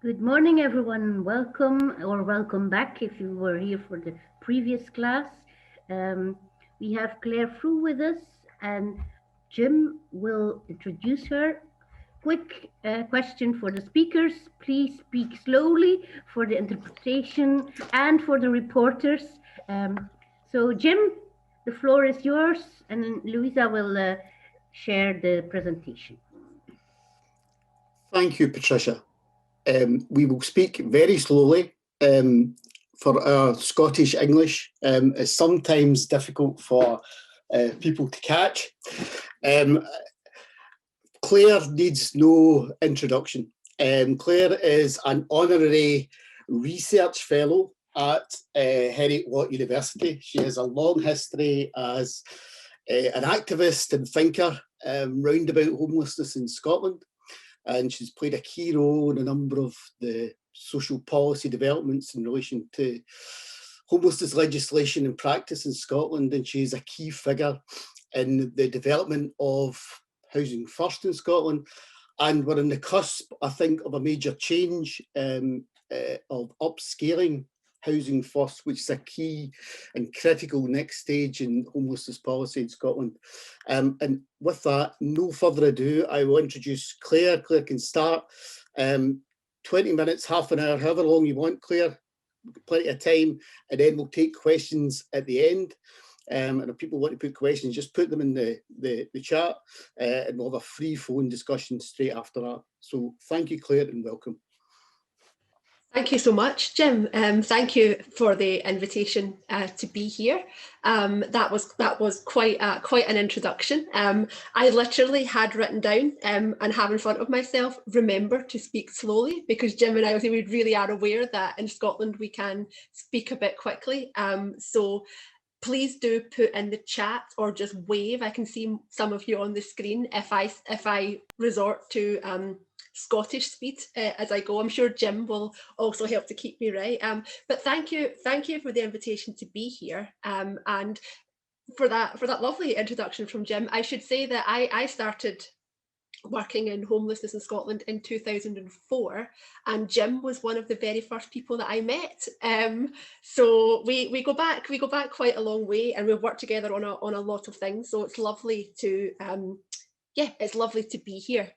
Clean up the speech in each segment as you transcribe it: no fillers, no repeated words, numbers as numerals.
Good morning, everyone. Welcome or welcome back if you were here for the previous class. Um, we have Claire Frew with us, and Jim will introduce her. Quick question for the speakers. Please speak slowly for the interpretation and for the reporters. So, Jim, the floor is yours, and Louisa will share the presentation. Thank you, Patricia. We will speak very slowly for our Scottish English. It's sometimes difficult for people to catch. Claire needs no introduction. Claire is an Honorary Research Fellow at Heriot-Watt University. She has a long history as an activist and thinker round about homelessness in Scotland. And she's played a key role in a number of the social policy developments in relation to homelessness legislation and practice in Scotland. And she's a key figure in the development of Housing First in Scotland. And we're on the cusp, I think, of a major change of upscaling Housing First, which is a key and critical next stage in homelessness policy in Scotland. And with that, no further ado, I will introduce Claire. Claire can start. 20 minutes, half an hour, however long you want, Claire. Plenty of time, and then we'll take questions at the end. And if people want to put questions, just put them in the chat, and we'll have a free phone discussion straight after that. So thank you, Claire, and welcome. Thank you so much, Jim. Thank you for the invitation to be here. That was quite an introduction. I literally had written down and have in front of myself, remember to speak slowly, because Jim and I we really are aware that in Scotland we can speak a bit quickly. So please do put in the chat or just wave. I can see some of you on the screen if I resort to Scottish speed as I go. I'm sure Jim will also help to keep me right. But thank you for the invitation to be here, and for that lovely introduction from Jim. I should say that I started working in homelessness in Scotland in 2004, and Jim was one of the very first people that I met. So we go back quite a long way, and we've worked together on a lot of things. So it's lovely to it's lovely to be here.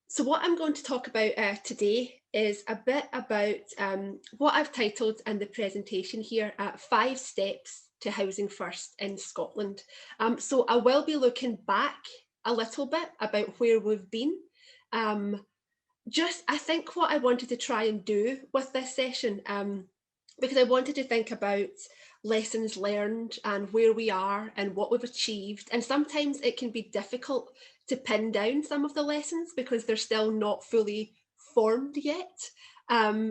So what I'm going to talk about today is a bit about what I've titled in the presentation here, 5 steps to housing first in Scotland. So I will be looking back a little bit about where we've been. I think what I wanted to try and do with this session, because I wanted to think about lessons learned and where we are and what we've achieved. And sometimes it can be difficult to pin down some of the lessons because they're still not fully formed yet.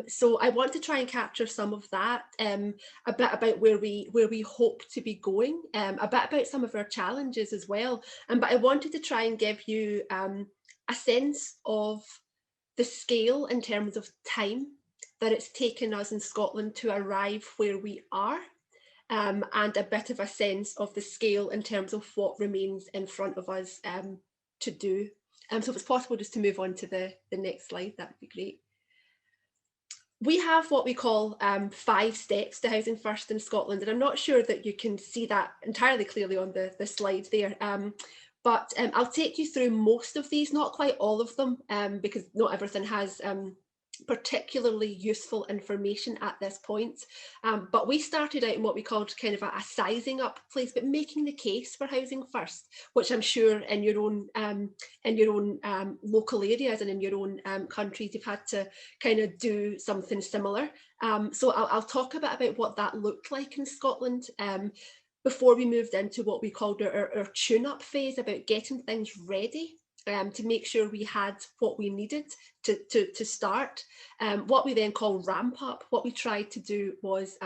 So I want to try and capture some of that, a bit about where we hope to be going, a bit about some of our challenges as well. But I wanted to try and give you a sense of the scale in terms of time that it's taken us in Scotland to arrive where we are, and a bit of a sense of the scale in terms of what remains in front of us to do. So if it's possible just to move on to the next slide, that would be great. We have what we call 5 steps to housing first in Scotland, and I'm not sure that you can see that entirely clearly on the slide there. But I'll take you through most of these, not quite all of them, because not everything has particularly useful information at this point. But we started out in what we called kind of a sizing up place, but making the case for housing first, which I'm sure in your own local areas and in your own countries, you've had to kind of do something similar. So I'll talk a bit about what that looked like in Scotland before we moved into what we called our tune-up phase, about getting things ready to make sure we had what we needed to start. What we then call ramp up. What we tried to do was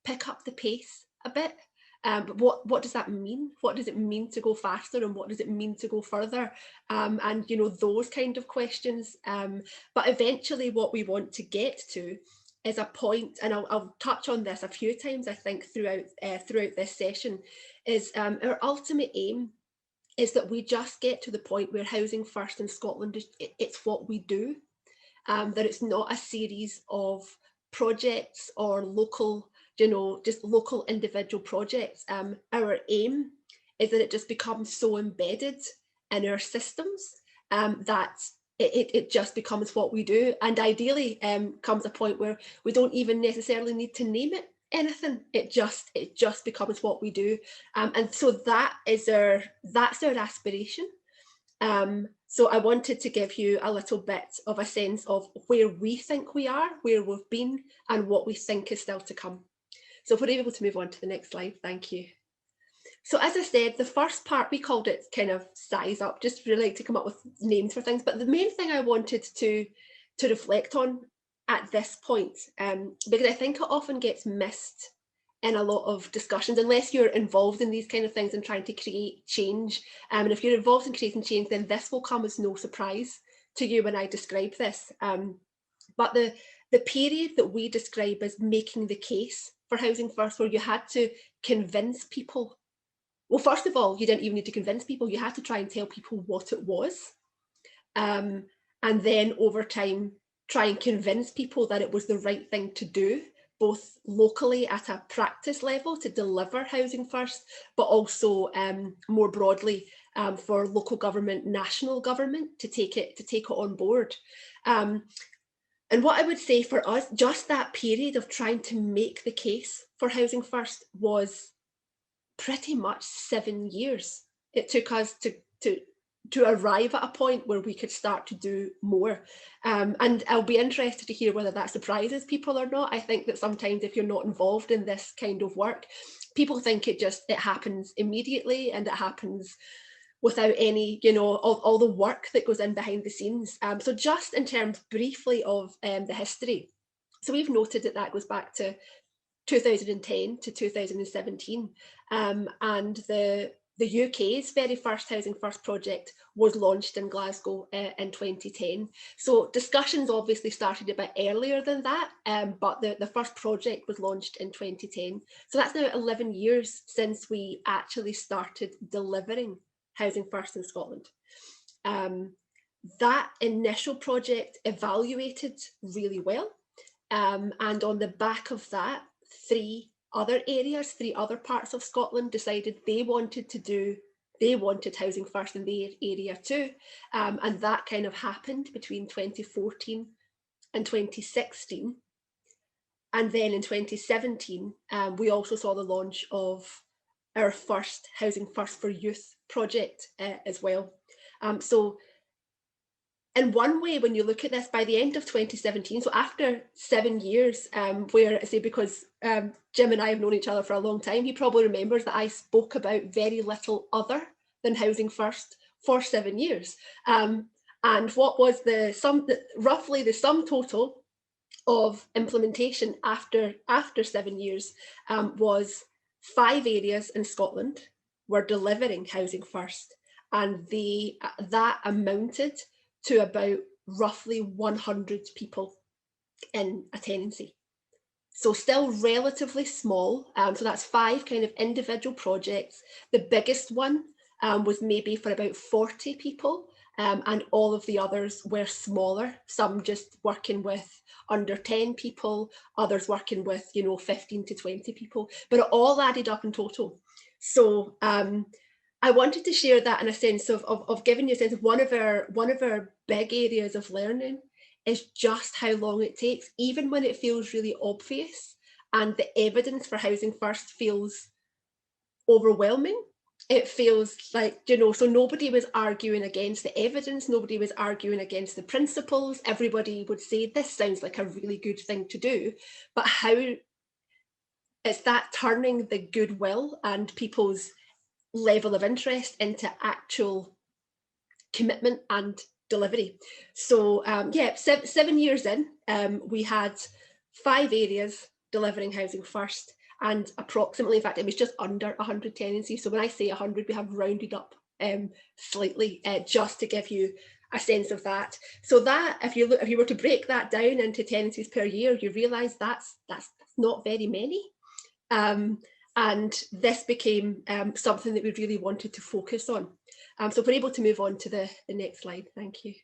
pick up the pace a bit. But what does that mean? What does it mean to go faster, and what does it mean to go further? And those kind of questions. But eventually what we want to get to is a point, and I'll touch on this a few times, I think, throughout this session, is our ultimate aim is that we just get to the point where housing first in Scotland, it's what we do. that it's not a series of projects or local, you know, just local individual projects. Our aim is that it just becomes so embedded in our systems that it just becomes what we do. And ideally comes a point where we don't even necessarily need to name it anything. It just becomes what we do. And so that's our aspiration. So I wanted to give you a little bit of a sense of where we think we are, where we've been, and what we think is still to come. So if we're able to move on to the next slide, thank you. So as I said, the first part, we called it kind of size up, just really like to come up with names for things. But the main thing I wanted to reflect on at this point, because I think it often gets missed in a lot of discussions, unless you're involved in these kind of things and trying to create change. And if you're involved in creating change, then this will come as no surprise to you when I describe this. But the period that we describe as making the case for Housing First, where you had to convince people. Well, first of all, you didn't even need to convince people, you had to try and tell people what it was. And then over time, try and convince people that it was the right thing to do, both locally at a practice level to deliver Housing First, but also more broadly for local government, national government to take it on board. And what I would say for us, just that period of trying to make the case for Housing First was pretty much 7 years. It took us to arrive at a point where we could start to do more. And I'll be interested to hear whether that surprises people or not. I think that sometimes if you're not involved in this kind of work, people think it happens immediately and it happens without any, you know, all the work that goes in behind the scenes. So just in terms briefly of the history. So we've noted that goes back to 2010 to 2017, and the UK's very first Housing First project was launched in Glasgow in 2010. So discussions obviously started a bit earlier than that, but the first project was launched in 2010. So that's now 11 years since we actually started delivering Housing First in Scotland. That initial project evaluated really well, and on the back of that, three other parts of Scotland decided they wanted Housing First in their area too. And that kind of happened between 2014 and 2016. And then in 2017, we also saw the launch of our first Housing First for Youth project as well. So in one way, when you look at this, by the end of 2017, so after 7 years, where I say, because Jim and I have known each other for a long time, he probably remembers that I spoke about very little other than Housing First for 7 years. And what was roughly the sum total of implementation after 7 years was 5 areas in Scotland were delivering Housing First, and that amounted to about roughly 100 people in a tenancy. So still relatively small. So that's 5 kind of individual projects. The biggest one was maybe for about 40 people, and all of the others were smaller, some just working with under 10 people, others working with, 15 to 20 people, but it all added up in total. So I wanted to share that in a sense of giving you a sense of one of our big areas of learning is just how long it takes, even when it feels really obvious and the evidence for Housing First feels overwhelming. It feels like, so nobody was arguing against the evidence, nobody was arguing against the principles. Everybody would say, this sounds like a really good thing to do, but how is that turning the goodwill and people's level of interest into actual commitment and delivery? So 7 years in, we had 5 areas delivering Housing First, and approximately, in fact, it was just under 100 tenancies. So when I say 100, we have rounded up slightly, just to give you a sense of that. So that, if you were to break that down into tenancies per year, you realise that's not very many. And this became something that we really wanted to focus on. So if we're able to move on to the next slide, thank you.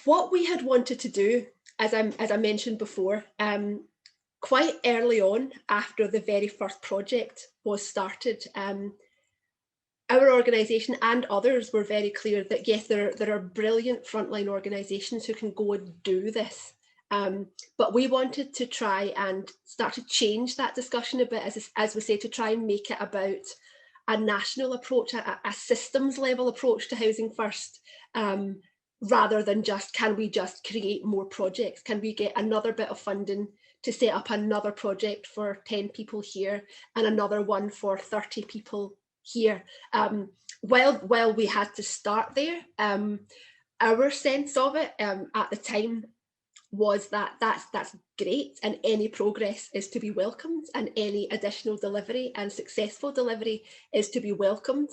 what we had wanted to do, as I mentioned before, quite early on after the very first project was started, our organisation and others were very clear that yes, there are brilliant frontline organisations who can go and do this. But we wanted to try and start to change that discussion a bit, as we say, to try and make it about a national approach, a systems level approach to Housing First, rather than just, can we just create more projects? Can we get another bit of funding to set up another project for 10 people here and another one for 30 people here? Well, we had to start there. Our sense of it at the time was that that's great, and any progress is to be welcomed, and any additional delivery and successful delivery is to be welcomed.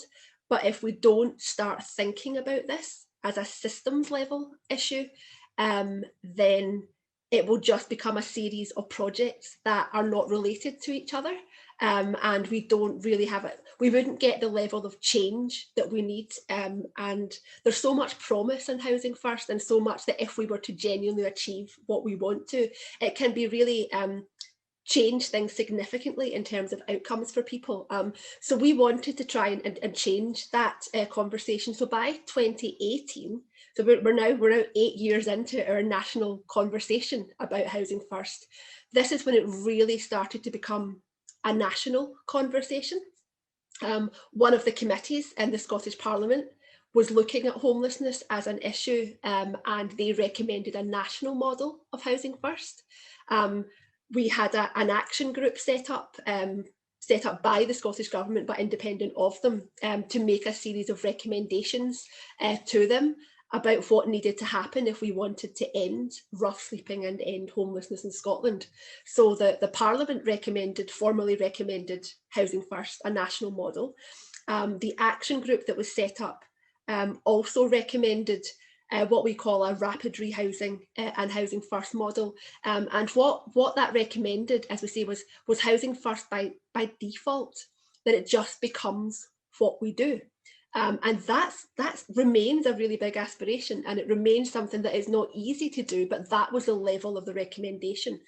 But if we don't start thinking about this as a systems level issue, then it will just become a series of projects that are not related to each other. And we don't really have it. We wouldn't get the level of change that we need. And there's so much promise in Housing First, and so much that if we were to genuinely achieve what we want to, it can be really change things significantly in terms of outcomes for people. So we wanted to try and change that conversation. So by 2018, so we're now 8 years into our national conversation about Housing First. This is when it really started to become a national conversation. One of the committees in the Scottish Parliament was looking at homelessness as an issue, and they recommended a national model of Housing First. We had an action group set up by the Scottish Government, but independent of them, to make a series of recommendations to them about what needed to happen if we wanted to end rough sleeping and end homelessness in Scotland. So the Parliament formally recommended Housing First, a national model. The action group that was set up also recommended what we call a rapid rehousing and Housing First model. And what that recommended, as we say, was Housing First by default, that it just becomes what we do. And that remains a really big aspiration, and it remains something that is not easy to do, but that was the level of the recommendation.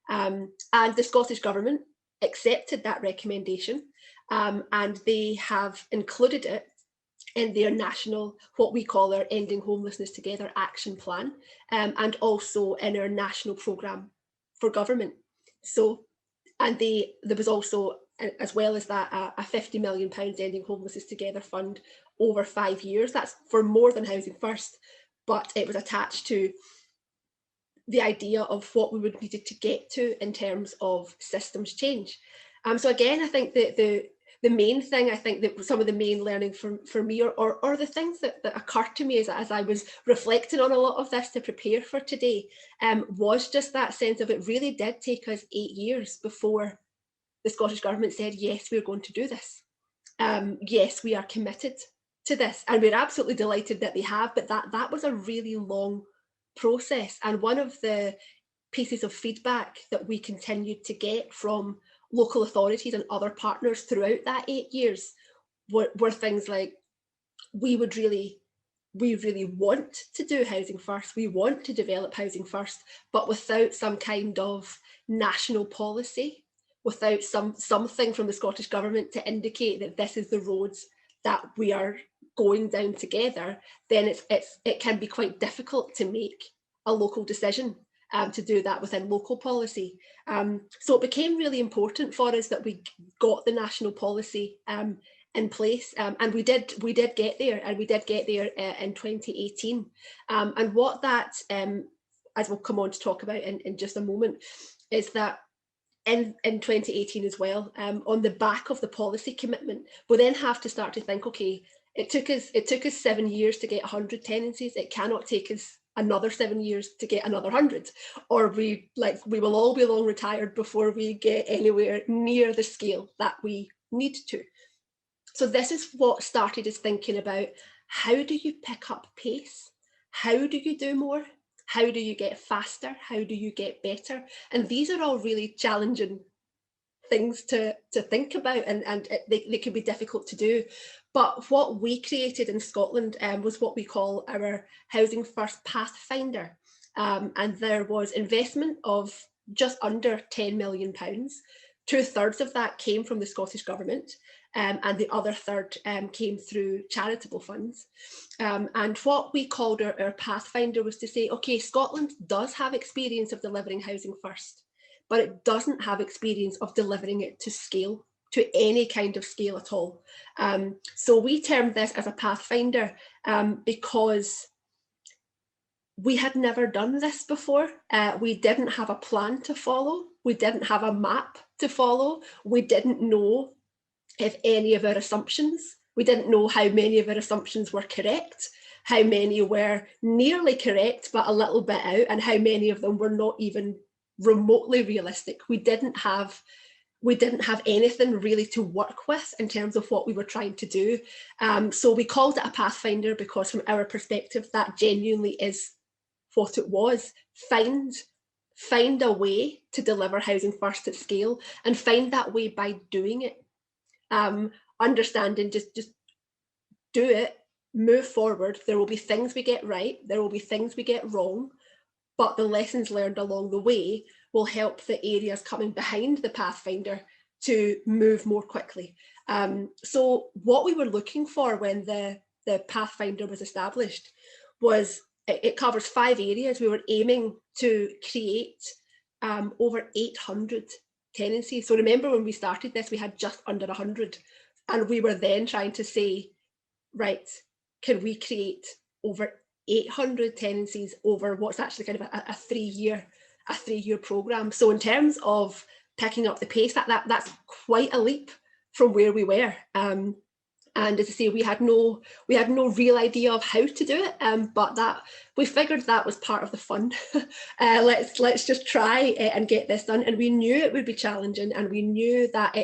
And the Scottish Government accepted that recommendation, and they have included it in their national, what we call our Ending Homelessness Together action plan, and also in our national programme for government. So, and there was also, as well as that, a £50 million Ending Homelessness Together fund over 5 years. That's for more than Housing First, but it was attached to the idea of what we would need to get to in terms of systems change. So again, I think that the main thing, I think that some of the main learning for me, or the things that occurred to me as I was reflecting on a lot of this to prepare for today, was just that sense of, it really did take us 8 years before the Scottish Government said, yes, we're going to do this. Yes, we are committed to this, and we're absolutely delighted that they have, but that was a really long process. And one of the pieces of feedback that we continued to get from local authorities and other partners throughout that 8 years were things like, we really want to do Housing First, we want to develop Housing First, but without some kind of national policy, without something from the Scottish Government to indicate that this is the roads that we are going down together, then it can be quite difficult to make a local decision to do that within local policy. So it became really important for us that we got the national policy in place, and we did get there, and we did get there in 2018. And what that, as we'll come on to talk about in just a moment, is that in 2018 as well, on the back of the policy commitment, we then have to start to think, okay, it took us 7 years to get 100 tenancies. It cannot take us another 7 years to get another 100, or we will all be long retired before we get anywhere near the scale that we need to. So this is what started us thinking about, how do you pick up pace? How do you do more? How do you get faster? How do you get better? And these are all really challenging things to think about, and they can be difficult to do. But what we created in Scotland was what we call our Housing First Pathfinder. And there was investment of just under £10 million. 2/3 of that came from the Scottish Government, and the other third came through charitable funds. And what we called our Pathfinder was to say, okay, Scotland does have experience of delivering housing first, but it doesn't have experience of delivering it to scale, to any kind of scale at all. So we termed this as a Pathfinder because we had never done this before. We didn't have a plan to follow. We didn't have a map to follow. We didn't know if any of our assumptions, we didn't know how many of our assumptions were correct, how many were nearly correct, but a little bit out, and how many of them were not even remotely realistic. We didn't have anything really to work with in terms of what we were trying to do. So we called it a Pathfinder because from our perspective, that genuinely is what it was. Find a way to deliver housing first at scale, and find that way by doing it. Understanding, just do it, move forward. There will be things we get right, there will be things we get wrong, but the lessons learned along the way will help the areas coming behind the Pathfinder to move more quickly. So what we were looking for when the Pathfinder was established was, it covers 5 areas. We were aiming to create over 800 tenancies. So remember, when we started this, we had just under 100, and we were then trying to say, right, can we create over 800 tenancies over what's actually kind of a 3-year program. So in terms of picking up the pace, that's quite a leap from where we were. And as I say, we had no real idea of how to do it, but that we figured that was part of the fun. Let's just try and get this done. And we knew it would be challenging, and we knew that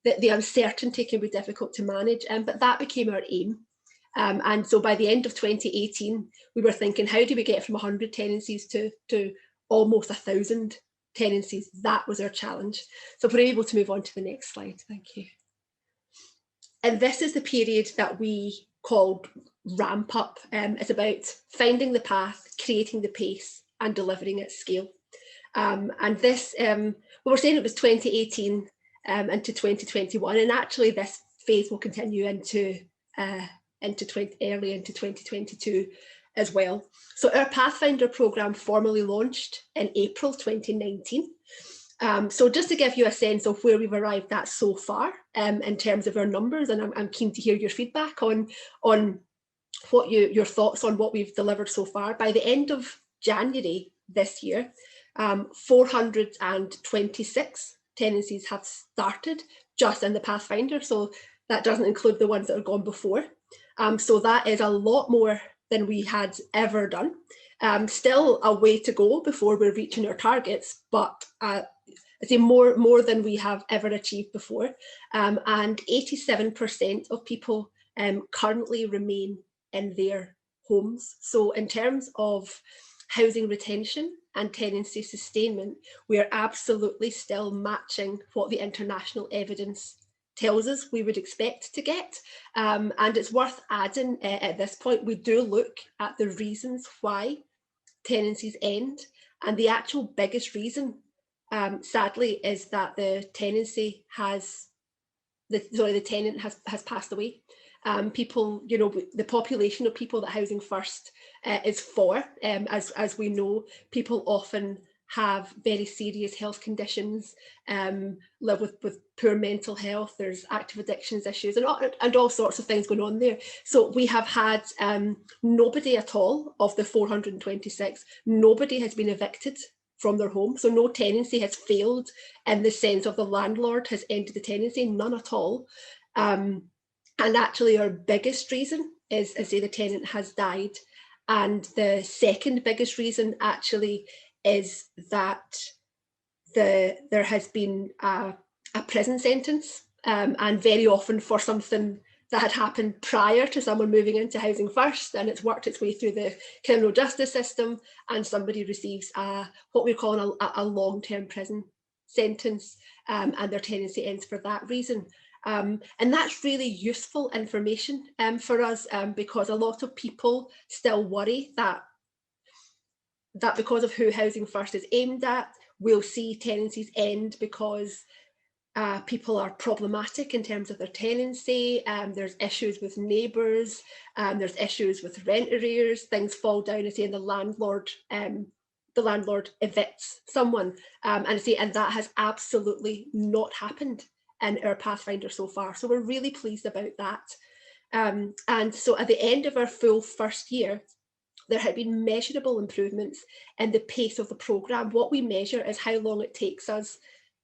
the uncertainty can be difficult to manage, but that became our aim. And so by the end of 2018, we were thinking, how do we get from 100 tenancies to almost 1,000 tenancies? That was our challenge. So if we're able to move on to the next slide, thank you. And this is the period that we called ramp up. It's about finding the path, creating the pace, and delivering at scale. And this, we were saying it was 2018 into 2021, and actually this phase will continue into early into 2022 as well. So our Pathfinder programme formally launched in April 2019. So just to give you a sense of where we've arrived at so far in terms of our numbers, and I'm keen to hear your feedback on what your thoughts on what we've delivered so far. By the end of January this year, 426 tenancies have started just in the Pathfinder. So that doesn't include the ones that have gone before. So that is a lot more than we had ever done. Still a way to go before we're reaching our targets, but I say more than we have ever achieved before. And 87% of people currently remain in their homes. So in terms of housing retention and tenancy sustainment, we are absolutely still matching what the international evidence tells us we would expect to get. And it's worth adding at this point, we do look at the reasons why tenancies end, and the actual biggest reason, sadly, is that the tenant has passed away. People, the population of people that Housing First is for, as we know, people often have very serious health conditions, live with poor mental health, there's active addictions issues and all sorts of things going on there. So we have had nobody at all of the 426, nobody has been evicted from their home. So no tenancy has failed in the sense of the landlord has ended the tenancy, none at all. And actually our biggest reason is, I say, the tenant has died. And the second biggest reason actually is that there has been a prison sentence, and very often for something that had happened prior to someone moving into Housing First, and it's worked its way through the criminal justice system, and somebody receives what we're calling a long-term prison sentence and their tenancy ends for that reason. And that's really useful information for us because a lot of people still worry that because of who Housing First is aimed at, we'll see tenancies end because people are problematic in terms of their tenancy, there's issues with neighbours, there's issues with rent arrears, things fall down and say the landlord evicts someone, and that has absolutely not happened in our Pathfinder so far. So we're really pleased about that. And so at the end of our full first year, there had been measurable improvements in the pace of the programme. What we measure is how long it takes us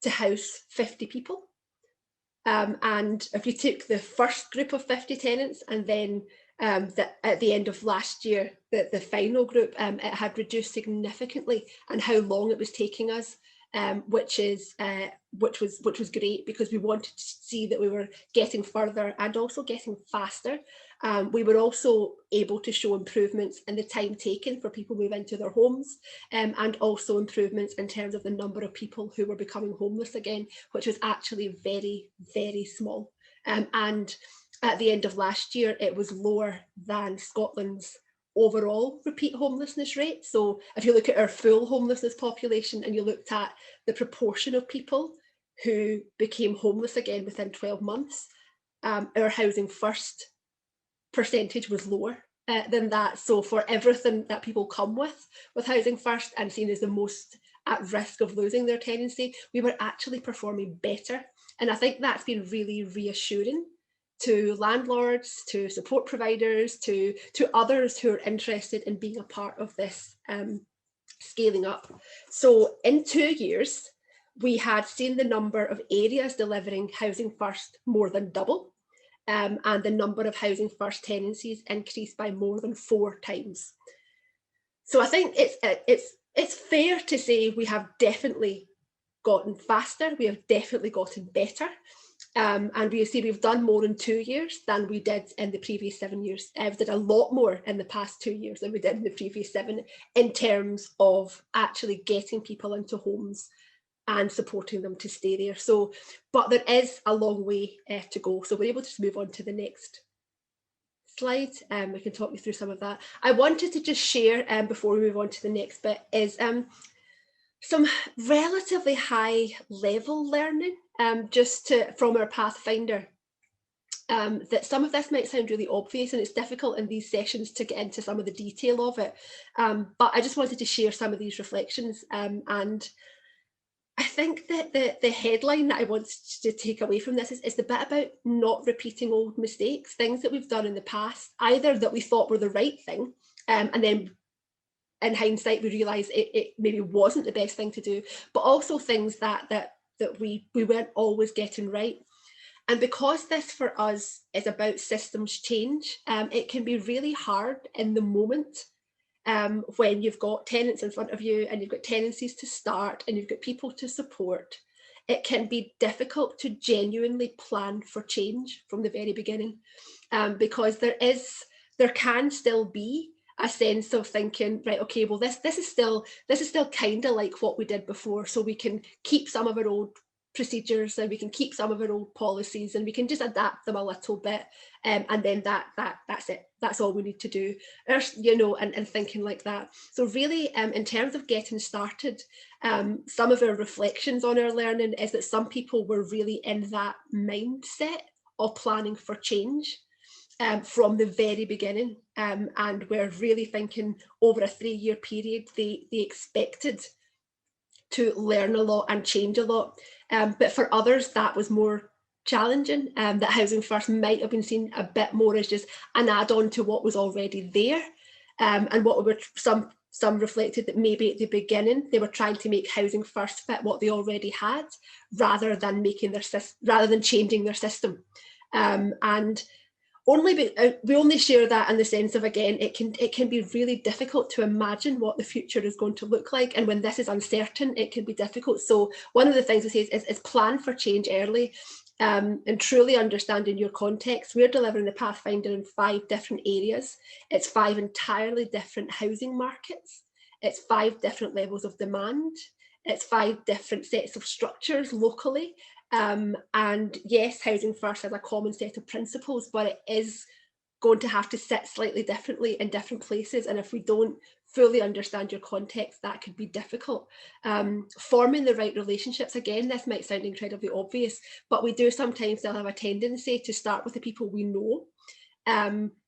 to house 50 people. And if you took the first group of 50 tenants and then at the end of last year, the final group, it had reduced significantly and how long it was taking us, which was great because we wanted to see that we were getting further and also getting faster. We were also able to show improvements in the time taken for people move into their homes, and also improvements in terms of the number of people who were becoming homeless again, which was actually very, very small. And at the end of last year, it was lower than Scotland's overall repeat homelessness rate. So if you look at our full homelessness population and you looked at the proportion of people who became homeless again within 12 months, our Housing First percentage was lower than that. So for everything that people come with Housing First and seen as the most at risk of losing their tenancy, we were actually performing better. And I think that's been really reassuring to landlords, to support providers, to others who are interested in being a part of this scaling up. So in 2 years, we had seen the number of areas delivering Housing First more than double, and the number of Housing First tenancies increased by more than 4 times. So I think it's fair to say we have definitely gotten faster, we have definitely gotten better. And we see we've done more in 2 years than we did in the previous 7 years. We did a lot more in the past 2 years than we did in the previous 7 in terms of actually getting people into homes and supporting them to stay there. So, but there is a long way to go. So we're able to just move on to the next slide. We can talk you through some of that. I wanted to just share before we move on to the next bit is some relatively high level learning from our Pathfinder. That some of this might sound really obvious and it's difficult in these sessions to get into some of the detail of it. But I just wanted to share some of these reflections. And I think that the headline that I want to take away from this is the bit about not repeating old mistakes, things that we've done in the past, either that we thought were the right thing, and then in hindsight we realise it maybe wasn't the best thing to do, but also things that we weren't always getting right. And because this for us is about systems change, it can be really hard in the moment when you've got tenants in front of you and you've got tenancies to start and you've got people to support. It can be difficult to genuinely plan for change from the very beginning, because there can still be a sense of thinking, right, okay, well this is still kind of like what we did before, so we can keep some of our old procedures and we can keep some of our old policies and we can just adapt them a little bit, and then that's it, that's all we need to do, you know, and thinking like that. So really, in terms of getting started, some of our reflections on our learning is that some people were really in that mindset of planning for change from the very beginning, and we're really thinking over a 3-year period they expected to learn a lot and change a lot, but for others that was more challenging, that Housing First might have been seen a bit more as just an add-on to what was already there, and what we were some reflected that maybe at the beginning they were trying to make Housing First fit what they already had rather than changing their system, and we only share that in the sense of, again, it can be really difficult to imagine what the future is going to look like, and when this is uncertain it can be difficult. So one of the things we say is plan for change early, and truly understanding your context. We're delivering the Pathfinder in 5 different areas. It's 5 entirely different housing markets. It's 5 different levels of demand. It's 5 different sets of structures locally. And yes, Housing First has a common set of principles, but it is going to have to sit slightly differently in different places. And if we don't fully understand your context, that could be difficult. Forming the right relationships, again, this might sound incredibly obvious, but we do sometimes still have a tendency to start with the people we know,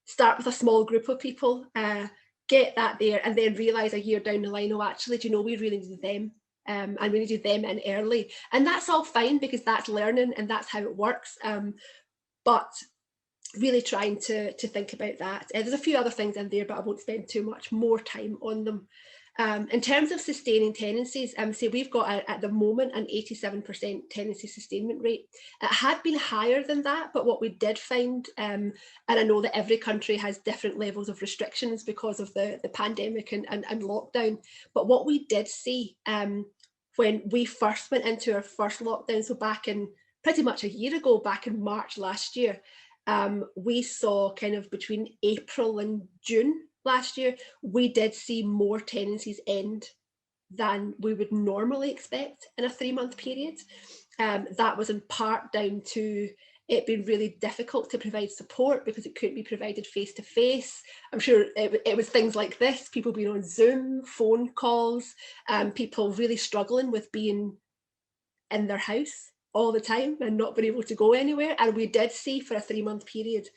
start with a small group of people, get that there, and then realise a year down the line, oh, actually, do you know, we really need them. And we needed them in early. And that's all fine, because that's learning and that's how it works. But really trying to think about that. There's a few other things in there, but I won't spend too much more time on them. In terms of sustaining tenancies, so we've got at the moment an 87% tenancy sustainment rate. It had been higher than that, but what we did find, and I know that every country has different levels of restrictions because of the pandemic and lockdown, but what we did see when we first went into our first lockdown, so back in pretty much a year ago, back in March last year, we saw kind of between April and June last year, we did see more tenancies end than we would normally expect in a 3-month period. That was in part down to it being really difficult to provide support because it couldn't be provided face-to-face. I'm sure it was things like this, people being on Zoom, phone calls, people really struggling with being in their house all the time and not being able to go anywhere. And we did see for a 3-month period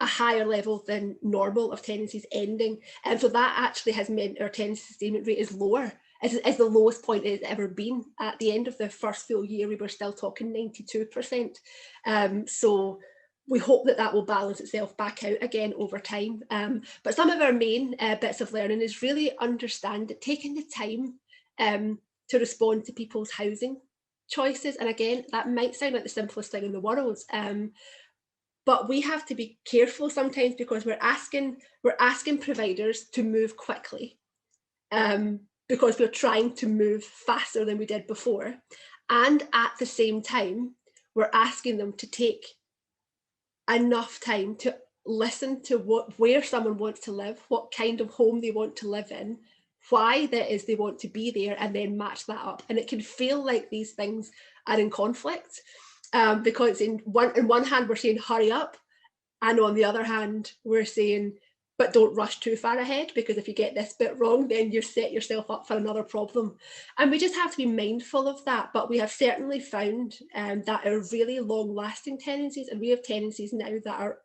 a higher level than normal of tenancies ending. And so that actually has meant our tenancy sustainment rate is lower. It's the lowest point it's ever been. At the end of the first full year, we were still talking 92%. So we hope that that will balance itself back out again over time. But some of our main bits of learning is really taking the time to respond to people's housing choices. And again, that might sound like the simplest thing in the world, but we have to be careful sometimes because we're asking providers to move quickly, because we're trying to move faster than we did before. And at the same time, we're asking them to take enough time to listen to where someone wants to live, what kind of home they want to live in, why that is they want to be there, and then match that up. And it can feel like these things are in conflict, because in one hand we're saying hurry up, and on the other hand we're saying but don't rush too far ahead, because if you get this bit wrong then you set yourself up for another problem. And we just have to be mindful of that. But we have certainly found that are really long lasting tenancies, and we have tenancies now that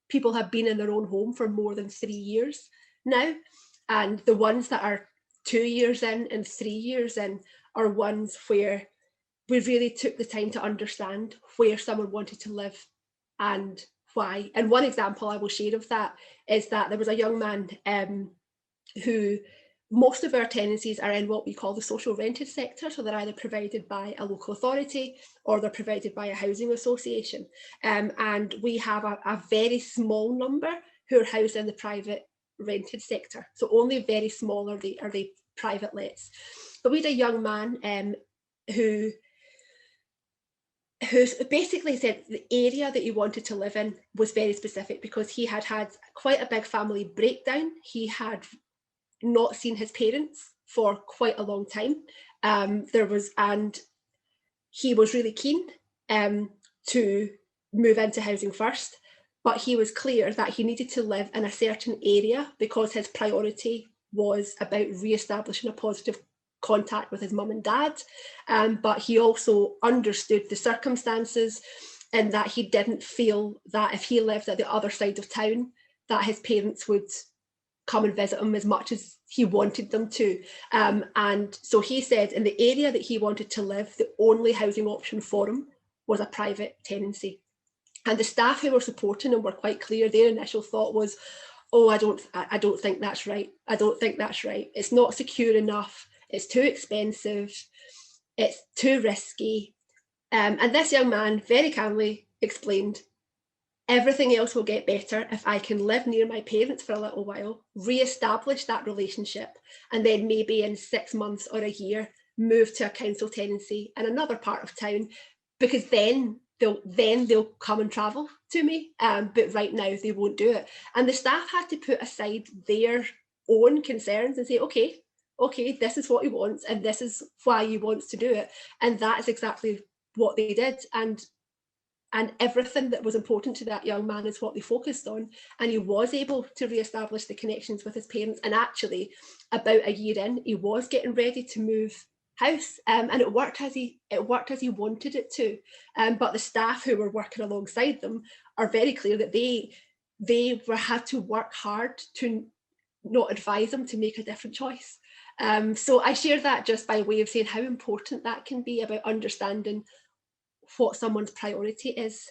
people have been in their own home for more than 3 years now. And the ones that are 2 years in and 3 years in are ones where we really took the time to understand where someone wanted to live and why. And one example I will share of that is that there was a young man who, most of our tenancies are in what we call the social rented sector. So they're either provided by a local authority or they're provided by a housing association. And we have a very small number who are housed in the private rented sector. So only very small are the private lets. But we had a young man who basically said the area that he wanted to live in was very specific because he had had quite a big family breakdown. He had not seen his parents for quite a long time. And he was really keen to move into Housing First, but he was clear that he needed to live in a certain area because his priority was about re-establishing a positive contact with his mum and dad. But he also understood the circumstances and that he didn't feel that if he lived at the other side of town, that his parents would come and visit him as much as he wanted them to. And so he said in the area that he wanted to live, the only housing option for him was a private tenancy. And the staff who were supporting him were quite clear. Their initial thought was, oh, I don't think that's right. I don't think that's right. It's not secure enough. It's too expensive. It's too risky. And this young man very calmly explained, everything else will get better if I can live near my parents for a little while, re-establish that relationship, and then maybe in 6 months or a year, move to a council tenancy in another part of town, because then they'll come and travel to me. But right now they won't do it. And the staff had to put aside their own concerns and say, okay, okay, this is what he wants and this is why he wants to do it. And that is exactly what they did. And everything that was important to that young man is what they focused on. And he was able to re-establish the connections with his parents. And actually, about a year in, he was getting ready to move house, and it worked as he wanted it to. But the staff who were working alongside them are very clear that they had to work hard to not advise them to make a different choice. So I share that just by way of saying how important that can be about understanding what someone's priority is.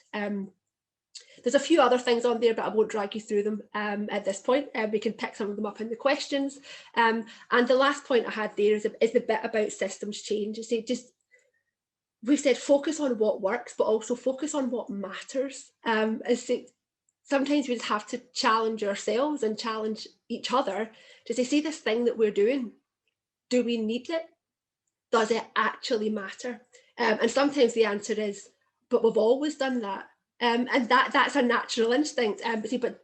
There's a few other things on there, but I won't drag you through them at this point. We can pick some of them up in the questions. And the last point I had there is the bit about systems change. We've said focus on what works, but also focus on what matters. Sometimes we just have to challenge ourselves and challenge each other to say, see this thing that we're doing, do we need it? Does it actually matter? And sometimes the answer is, but we've always done that. And that's a natural instinct.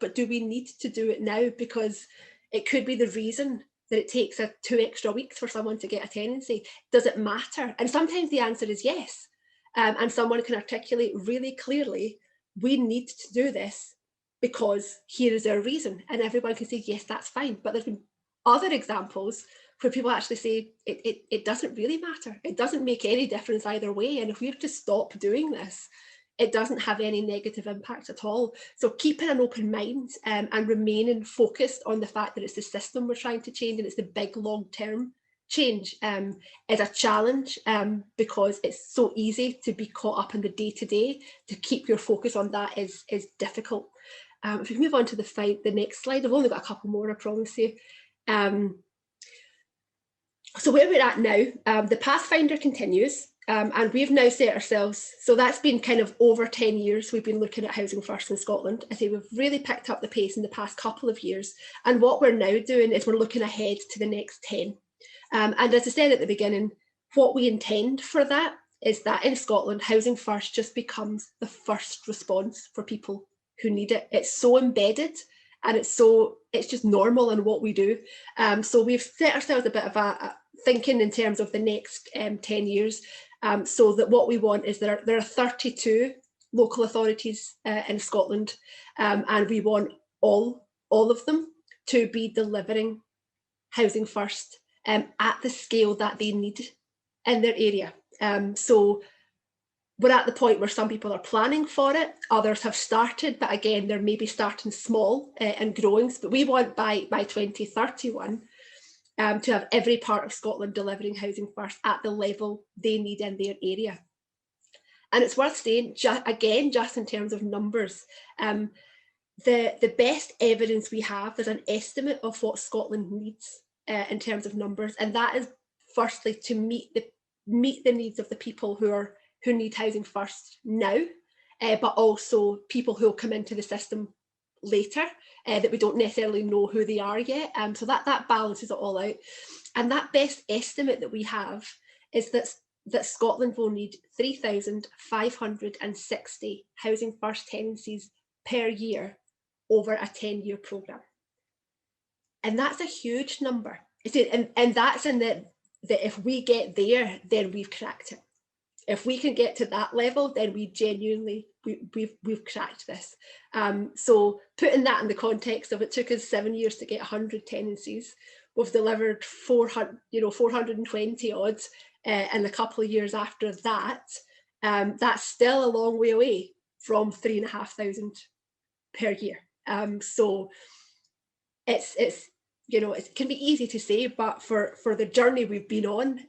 But do we need to do it now? Because it could be the reason that it takes 2 extra weeks for someone to get a tenancy. Does it matter? And sometimes the answer is yes. And someone can articulate really clearly, we need to do this because here is our reason. And everyone can say, yes, that's fine. But there's been other examples where people actually say it doesn't really matter. It doesn't make any difference either way. And if we have to stop doing this, it doesn't have any negative impact at all. So keeping an open mind and remaining focused on the fact that it's the system we're trying to change and it's the big long-term change is a challenge because it's so easy to be caught up in the day-to-day. To keep your focus on that is difficult. If we move on to the next slide, I've only got a couple more, I promise you. So where we're at now, the Pathfinder continues, and we've now set ourselves, so that's been kind of over 10 years we've been looking at Housing First in Scotland. I say we've really picked up the pace in the past couple of years, and what we're now doing is we're looking ahead to the next 10. And as I said at the beginning, what we intend for that is that in Scotland, Housing First just becomes the first response for people who need it. It's so embedded and it's just normal in what we do. So we've set ourselves a bit of a thinking in terms of the next 10 years. So that what we want is there are 32 local authorities in Scotland, and we want all of them to be delivering Housing First at the scale that they need in their area. So we're at the point where some people are planning for it, others have started, but again, they're maybe starting small and growing. But we want by 2031 to have every part of Scotland delivering Housing First at the level they need in their area. And it's worth saying, just in terms of numbers, the best evidence we have, there's an estimate of what Scotland needs in terms of numbers, and that is firstly to meet the needs of the people who need Housing First now, but also people who will come into the system later that we don't necessarily know who they are yet. So that balances it all out. And that best estimate that we have is that Scotland will need 3,560 Housing First tenancies per year over a 10-year programme. And that's a huge number. And that's in that if we get there, then we've cracked it. If we can get to that level, then we genuinely, we've cracked this. So putting that in the context of it took us 7 years to get 100 tenancies. We've delivered 420 odd in a couple of years after that. That's still a long way away from 3,500 per year. So it can be easy to say, but for the journey we've been on,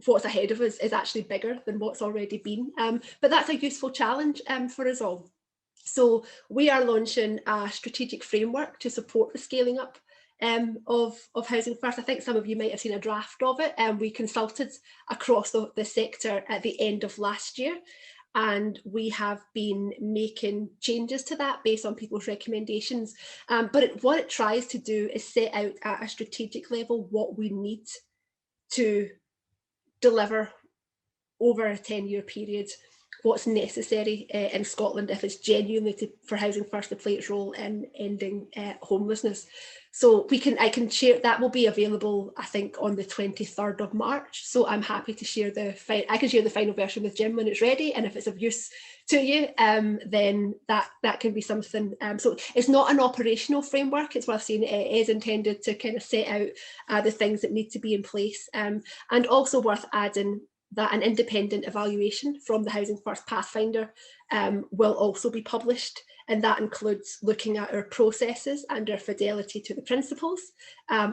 what's ahead of us is actually bigger than what's already been. But that's a useful challenge for us all. So we are launching a strategic framework to support the scaling up of Housing First. I think some of you might have seen a draft of it, and we consulted across the sector at the end of last year. And we have been making changes to that based on people's recommendations. But what it tries to do is set out at a strategic level what we need to deliver over a 10-year period, what's necessary in Scotland if it's genuinely for Housing First to play its role in ending homelessness. So I can share, that will be available, I think, on the 23rd of March. So I'm happy to share I can share the final version with Jim when it's ready. And if it's of use to you, then that can be something. So it's not an operational framework. It's worth saying it is intended to kind of set out the things that need to be in place. And also worth adding that an independent evaluation from the Housing First Pathfinder will also be published. And that includes looking at our processes and our fidelity to the principles,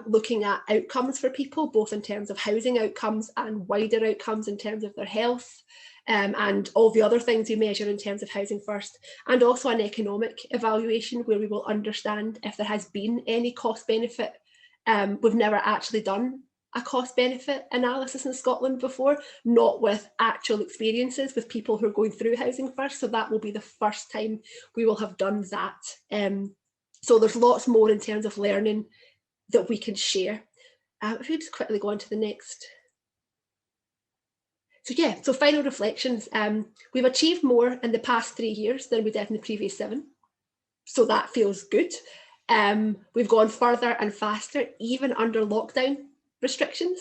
looking at outcomes for people, both in terms of housing outcomes and wider outcomes in terms of their health, and all the other things we measure in terms of Housing First, and also an economic evaluation where we will understand if there has been any cost benefit. We've never actually done a cost benefit analysis in Scotland before, not with actual experiences with people who are going through Housing First. So that will be the first time we will have done that. So there's lots more in terms of learning that we can share. If we just quickly go on to the next. So yeah, so final reflections. We've achieved more in the past 3 years than we did in the previous 7. So that feels good. We've gone further and faster, even under lockdown restrictions,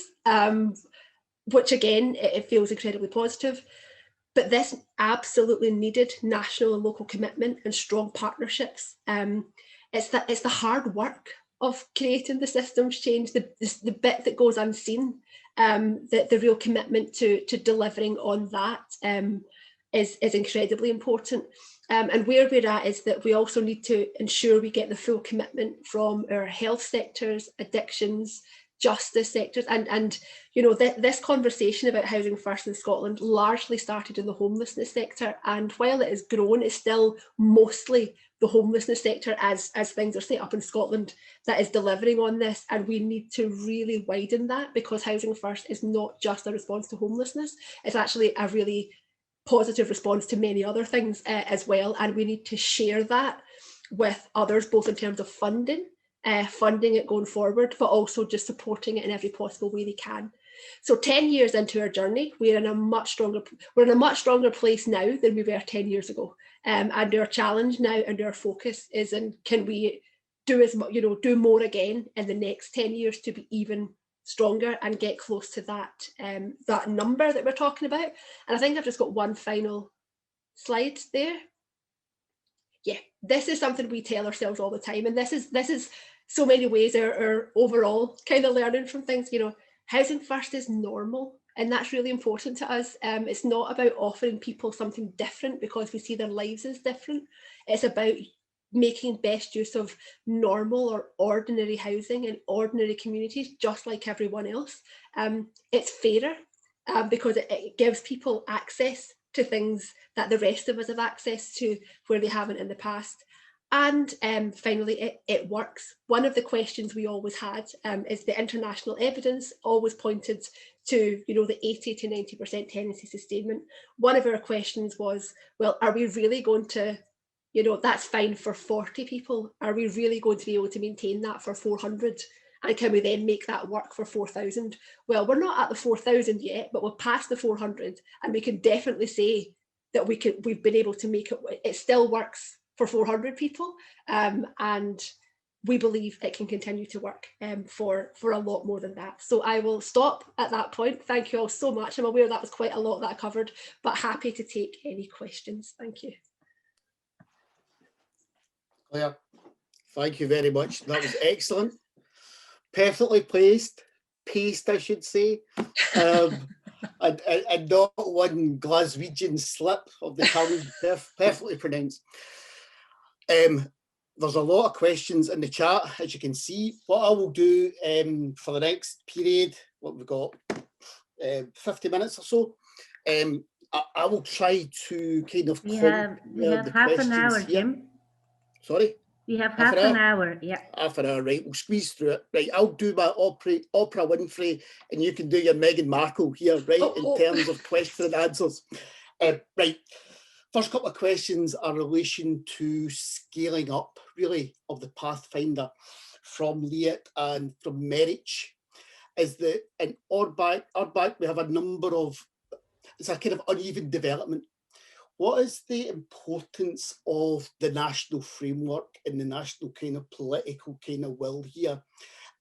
which again, it feels incredibly positive. But this absolutely needed national and local commitment and strong partnerships. It's the hard work of creating the systems change, the bit that goes unseen, the real commitment to delivering on that is incredibly important. And where we're at is that we also need to ensure we get the full commitment from our health sectors, addictions, justice sectors, and you know, this conversation about Housing First in Scotland largely started in the homelessness sector, and while it has grown, it's still mostly the homelessness sector as things are set up in Scotland that is delivering on this, and we need to really widen that, because Housing First is not just a response to homelessness, it's actually a really positive response to many other things as well, and we need to share that with others, both in terms of funding it going forward, but also just supporting it in every possible way they can. So 10 years into our journey, we're in a much stronger place now than we were 10 years ago. And our challenge now and our focus is in, can we do more again in the next 10 years to be even stronger and get close to that that number that we're talking about. And I think I've just got one final slide there. Yeah, this is something we tell ourselves all the time, and this is so many ways our overall kind of learning from things. You know, Housing First is normal, and that's really important to us. It's not about offering people something different because we see their lives as different. It's about making best use of normal or ordinary housing in ordinary communities, just like everyone else. It's fairer because it gives people access to things that the rest of us have access to where they haven't in the past. And finally, it works. One of the questions we always had is the international evidence always pointed to, you know, the 80 to 90% tenancy sustainment. One of our questions was, well, are we really going to, you know, that's fine for 40 people. Are we really going to be able to maintain that for 400? And can we then make that work for 4,000? Well, we're not at the 4,000 yet, but we're past the 400, and we can definitely say that we've been able to make it. It still works for 400 people, and we believe it can continue to work for a lot more than that. So I will stop at that point. Thank you all so much. I'm aware that was quite a lot that I covered, but happy to take any questions. Thank you. Claire, thank you very much. That was excellent. Perfectly paced, I should say. And not one Glaswegian slip of the tongue, perfectly pronounced. There's a lot of questions in the chat, as you can see. What I will do for the next period, what we've got, 50 minutes or so, I will try to kind of we have half an hour, here. Jim. Sorry? We have half an hour, yeah. Half an hour, right. We'll squeeze through it. Right, I'll do my Oprah Winfrey, and you can do your Meghan Markle here, right, in terms of question and answers. Right, first couple of questions are in relation to scaling up, really, of the Pathfinder from Leat and from Merich. Is that in Orbach we have a number of, it's a kind of uneven development. what is the importance of the national framework and the national kind of political kind of will here?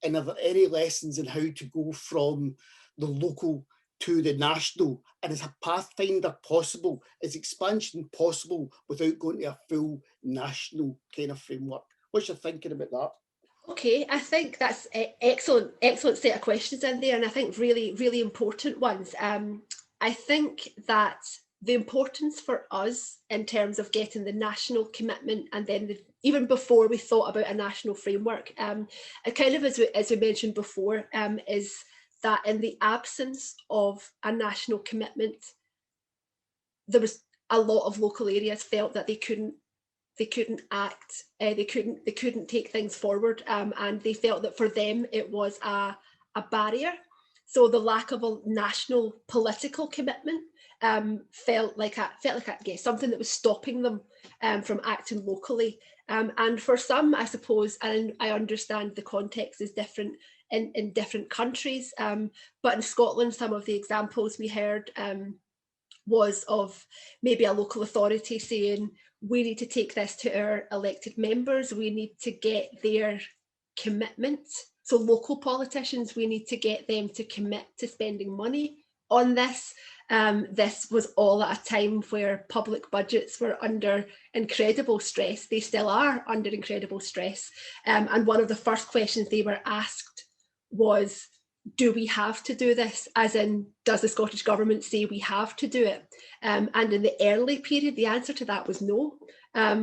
And are there any lessons in how to go from the local to the national? And is a pathfinder possible? Is expansion possible without going to a full national kind of framework? What's your thinking about that? Okay, I think that's excellent set of questions in there, and I think really important ones. I think that the importance for us in terms of getting the national commitment, and then even before we thought about a national framework, kind of as we mentioned before, is that in the absence of a national commitment, there was a lot of local areas felt that they couldn't act, they couldn't take things forward, and they felt that for them it was a barrier. So the lack of a national political commitment felt like something that was stopping them from acting locally. And for some, I suppose, and I understand the context is different in different countries, but in Scotland, some of the examples we heard was of maybe a local authority saying, we need to take this to our elected members, we need to get their commitment. So local politicians, we need to get them to commit to spending money on this. This was all at a time where public budgets were under incredible stress. They still are under incredible stress. And one of the first questions they were asked was, do we have to do this? As in, does the Scottish Government say we have to do it? And in the early period, the answer to that was no.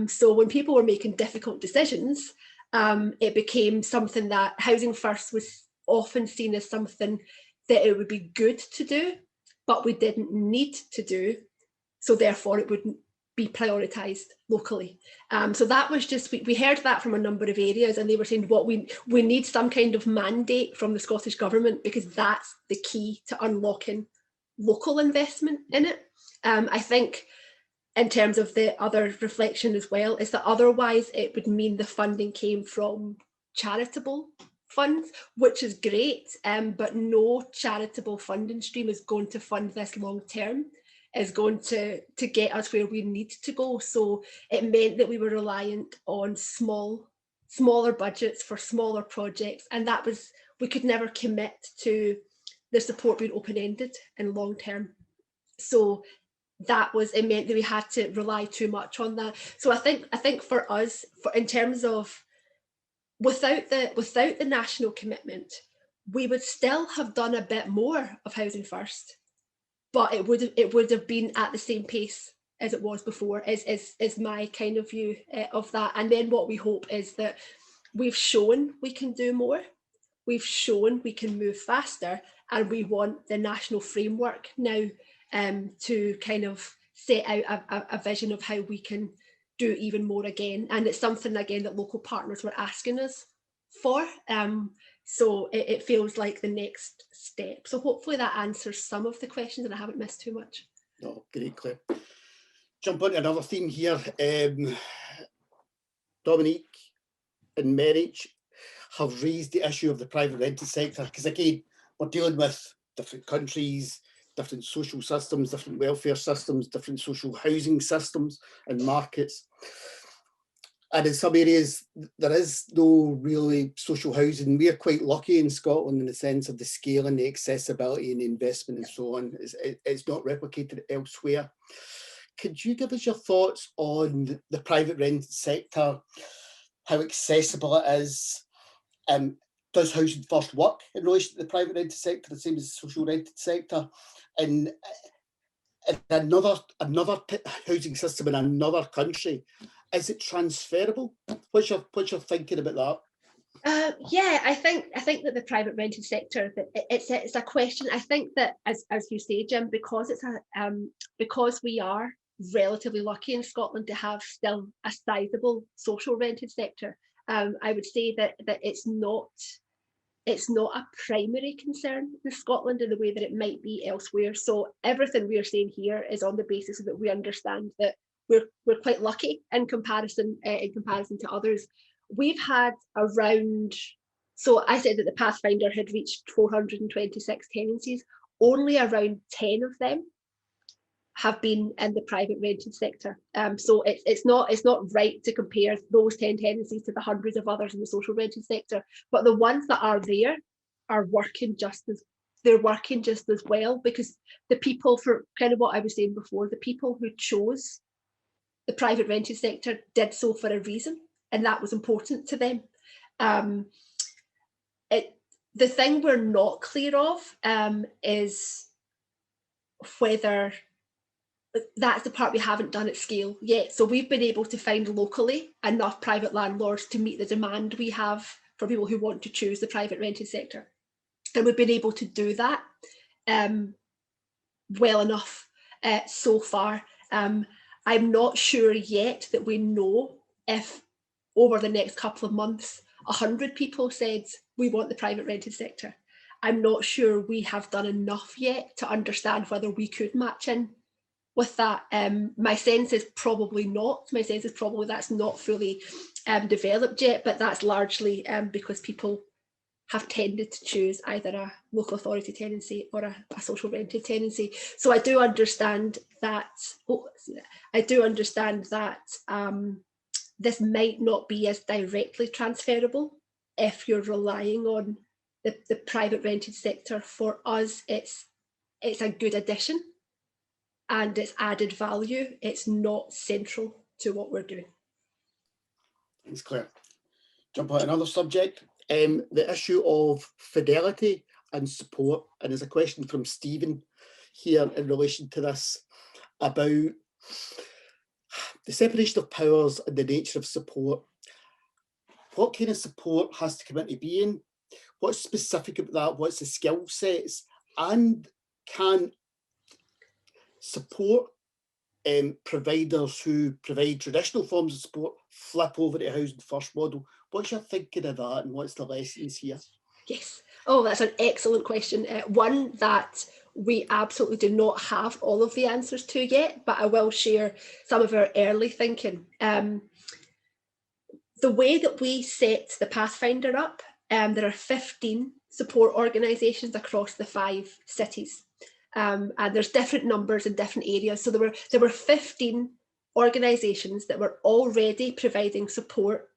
So when people were making difficult decisions, it became something that Housing First was often seen as something that it would be good to do, but we didn't need to do. So therefore it wouldn't be prioritised locally. So that was just, we heard that from a number of areas, and they were saying what we need some kind of mandate from the Scottish Government, because that's the key to unlocking local investment in it. I think in terms of the other reflection as well, is that otherwise it would mean the funding came from charitable funds, which is great, but no charitable funding stream is going to fund this long term, is going to get us where we need to go. So it meant that we were reliant on smaller budgets for smaller projects, and that was, we could never commit to the support being open-ended and long term. So that was, it meant that we had to rely too much on that. So I think for us, in terms of without the national commitment, we would still have done a bit more of Housing First, but it would have been at the same pace as it was before, is my kind of view of that. And then what we hope is that we've shown we can do more, we've shown we can move faster, and we want the national framework now to kind of set out a vision of how we can do even more again. And it's something again that local partners were asking us for. So it feels like the next step. So hopefully that answers some of the questions and I haven't missed too much. No, great, Claire. Jump on to another theme here. Dominique and Merrick have raised the issue of the private rented sector, because again, we're dealing with different countries, different social systems, different welfare systems, different social housing systems and markets. And in some areas, there is no really social housing. We're quite lucky in Scotland in the sense of the scale and the accessibility and the investment and so on. It's not replicated elsewhere. Could you give us your thoughts on the private rented sector, how accessible it is? Does Housing First work in relation to the private rented sector, the same as the social rented sector? And another housing system in another country, is it transferable? What's your thinking about that? Yeah, I think that the private rented sector, it's a question. I think that as you say, Jim, because because we are relatively lucky in Scotland to have still a sizable social rented sector, I would say that it's not a primary concern in Scotland in the way that it might be elsewhere. So everything we are saying here is on the basis that we understand that we're quite lucky in comparison to others. We've had around, so I said that the Pathfinder had reached 426 tenancies. Only around 10 of them have been in the private rented sector. So it's not right to compare those 10 tenancies to the hundreds of others in the social rented sector, but the ones that are there are working just as well, because the people, for kind of what I was saying before, the people who chose the private rented sector did so for a reason, and that was important to them. The thing we're not clear of is whether that's the part we haven't done at scale yet. So we've been able to find locally enough private landlords to meet the demand we have for people who want to choose the private rented sector. And we've been able to do that well enough so far. I'm not sure yet that we know if over the next couple of months, 100 people said, we want the private rented sector. I'm not sure we have done enough yet to understand whether we could match in with that. My sense is probably not. My sense is probably that's not fully developed yet, but that's largely because people have tended to choose either a local authority tenancy or a social rented tenancy. So I do understand that. This might not be as directly transferable if you're relying on the private rented sector. For us, it's a good addition and it's added value. It's not central to what we're doing. Thanks, Claire. Jump on another subject, the issue of fidelity and support. And there's a question from Stephen here in relation to this about the separation of powers and the nature of support. What kind of support has to come into being? What's specific about that? What's the skill sets? And can support providers who provide traditional forms of support flip over to a housing first model? What's your thinking of that, and what's the lessons here? Yes. Oh, that's an excellent question. One that we absolutely do not have all of the answers to yet, but I will share some of our early thinking. The way that we set the Pathfinder up, there are 15 support organisations across the 5 cities. And there's different numbers in different areas. So there were 15 organisations that were already providing support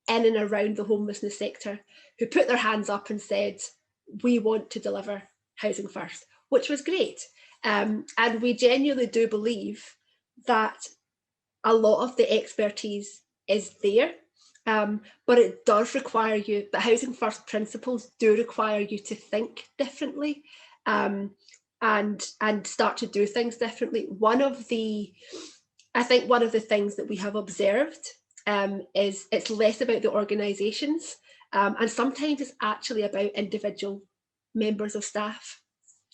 in and around the homelessness sector, who put their hands up and said, we want to deliver housing first, which was great. And we genuinely do believe that a lot of the expertise is there, but it does require you, the housing first principles do require you to think differently. And start to do things differently. I think one of the things that we have observed is it's less about the organisations, and sometimes it's actually about individual members of staff.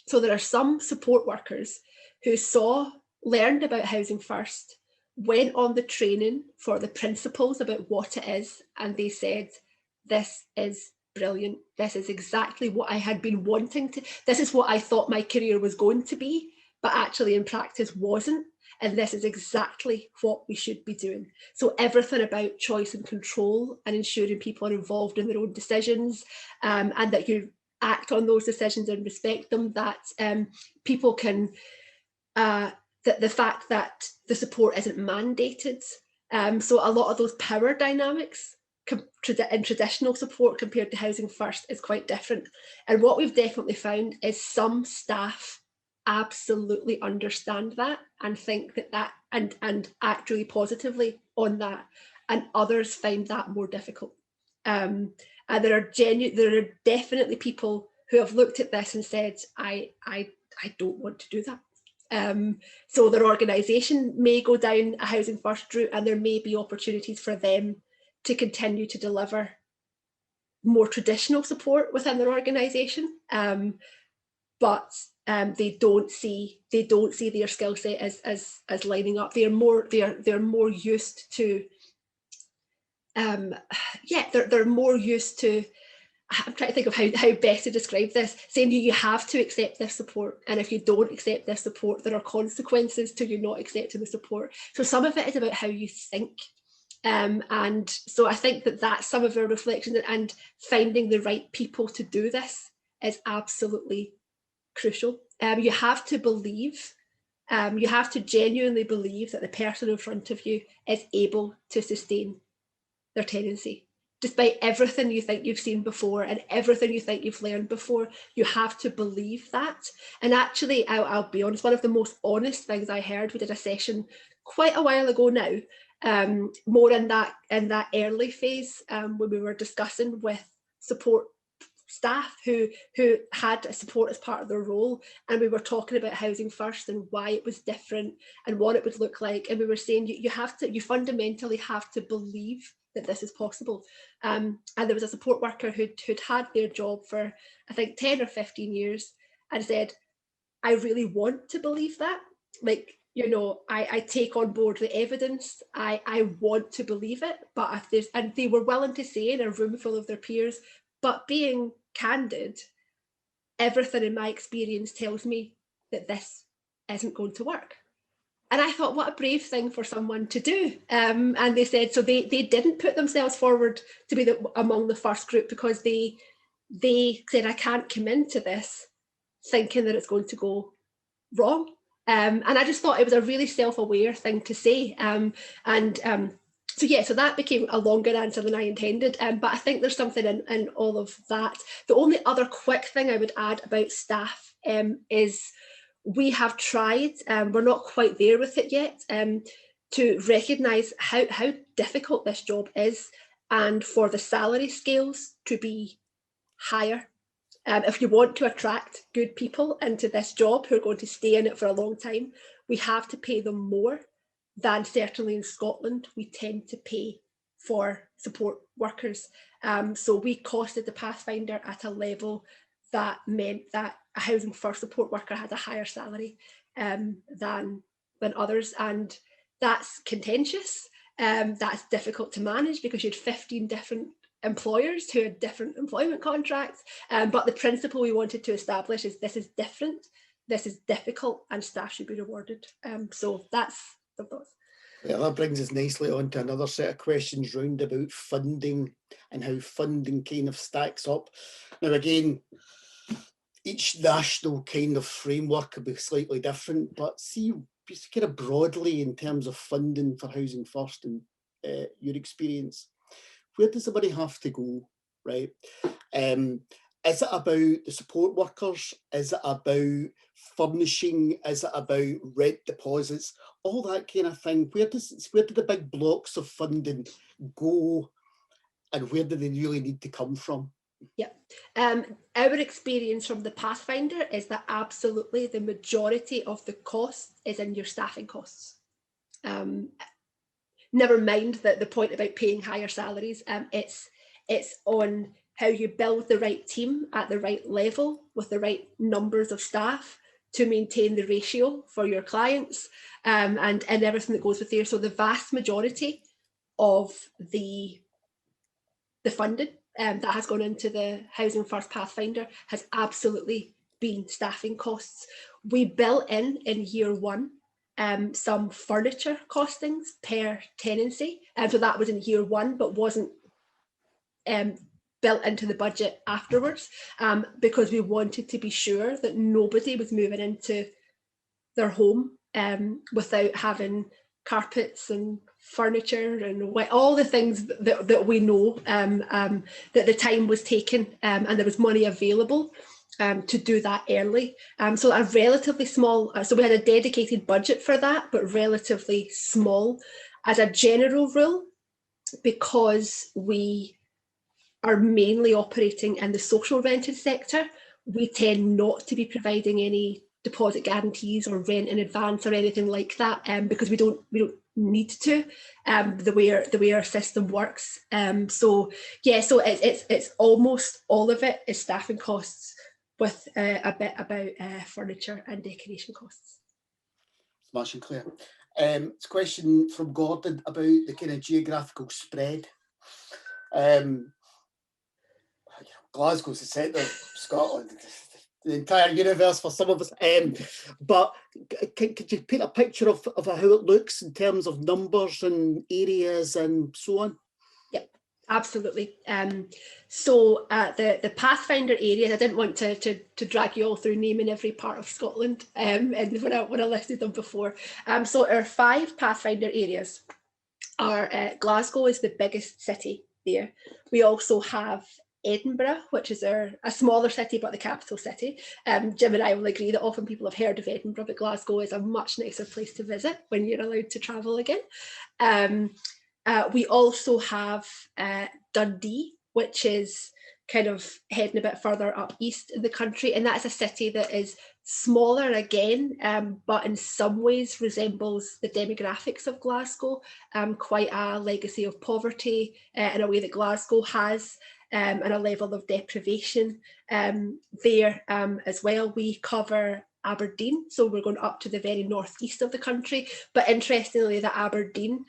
So there are some support workers who learned about housing first, went on the training for the principles about what it is, and they said, this is brilliant. This is exactly what I had been wanting to, this is what I thought my career was going to be, but actually in practice wasn't. And this is exactly what we should be doing. So everything about choice and control and ensuring people are involved in their own decisions, and that you act on those decisions and respect them, that people can, the fact that the support isn't mandated. So a lot of those power dynamics in traditional support compared to housing first is quite different. And what we've definitely found is some staff absolutely understand that and think that and act really positively on that, and others find that more difficult. And there are definitely people who have looked at this and said, I don't want to do that. So their organisation may go down a housing first route, and there may be opportunities for them to continue to deliver more traditional support within their organisation, but they don't see their skill set as lining up. They're more used to they're more used to, I'm trying to think of how best to describe this, saying you have to accept this support, and if you don't accept this support, there are consequences to you not accepting the support. So some of it is about how you think. And so I think that that's some of our reflections, and finding the right people to do this is absolutely crucial. You have to believe You have to genuinely believe that the person in front of you is able to sustain their tenancy. Despite everything you think you've seen before and everything you think you've learned before, you have to believe that. And actually, I'll be honest, one of the most honest things I heard, we did a session quite a while ago now, more in that early phase, when we were discussing with support staff who had support as part of their role, and we were talking about Housing First and why it was different and what it would look like, and we were saying you fundamentally have to believe that this is possible. And there was a support worker who'd had their job for I think 10 or 15 years and said, I really want to believe that, like, you know, I take on board the evidence, I want to believe it, but if there's, and they were willing to say in a room full of their peers, but being candid, everything in my experience tells me that this isn't going to work. And I thought, what a brave thing for someone to do. And they said, so they didn't put themselves forward to be among the first group because they said, I can't come into this thinking that it's going to go wrong. And I just thought it was a really self-aware thing to say. So that became a longer answer than I intended, but I think there's something in all of that. The only other quick thing I would add about staff is we have tried, we're not quite there with it yet, to recognise how difficult this job is and for the salary scales to be higher. If you want to attract good people into this job who are going to stay in it for a long time, we have to pay them more than certainly in Scotland we tend to pay for support workers. So we costed the Pathfinder at a level that meant that a Housing First support worker had a higher salary than others, and that's contentious. That's difficult to manage because you had 15 different employers who had different employment contracts, but the principle we wanted to establish is this is different, this is difficult, and staff should be rewarded. So that's the thoughts. Yeah, that brings us nicely on to another set of questions round about funding and how funding kind of stacks up. Now again, each national kind of framework could be slightly different, but see, just kind of broadly in terms of funding for Housing First and your experience, where does somebody have to go, right? Is it about the support workers? Is it about furnishing? Is it about rent deposits? All that kind of thing. Where do the big blocks of funding go, and where do they really need to come from? Yeah, our experience from the Pathfinder is that absolutely the majority of the cost is in your staffing costs. Never mind the point about paying higher salaries. It's on how you build the right team at the right level with the right numbers of staff to maintain the ratio for your clients, and everything that goes with there. So the vast majority of the funding that has gone into the Housing First Pathfinder has absolutely been staffing costs. We built in year one some furniture costings per tenancy, and so that was in year one, but wasn't built into the budget afterwards, because we wanted to be sure that nobody was moving into their home without having carpets and furniture and all the things that we know, that the time was taken, and there was money available to do that early. So a relatively small, so we had a dedicated budget for that, but relatively small as a general rule, because we are mainly operating in the social rented sector. We tend not to be providing any deposit guarantees or rent in advance or anything like that, because we don't need to, the way our system works. So it's almost all of it is staffing costs, with a bit about furniture and decoration costs. Smashing, Claire. It's a question from Gordon about the kind of geographical spread. Glasgow's the centre of Scotland, the entire universe for some of us. But could you paint a picture of how it looks in terms of numbers and areas and so on? Yep. Absolutely. So the Pathfinder areas, I didn't want to drag you all through naming every part of Scotland, and when I listed them before. So our 5 Pathfinder areas are Glasgow is the biggest city there. We also have Edinburgh, which is a smaller city but the capital city. Jim and I will agree that often people have heard of Edinburgh, but Glasgow is a much nicer place to visit when you're allowed to travel again. We also have Dundee, which is kind of heading a bit further up east in the country, and that's a city that is smaller again, but in some ways resembles the demographics of Glasgow, quite a legacy of poverty in a way that Glasgow has, and a level of deprivation there as well. We cover Aberdeen, so we're going up to the very northeast of the country, but interestingly the Aberdeen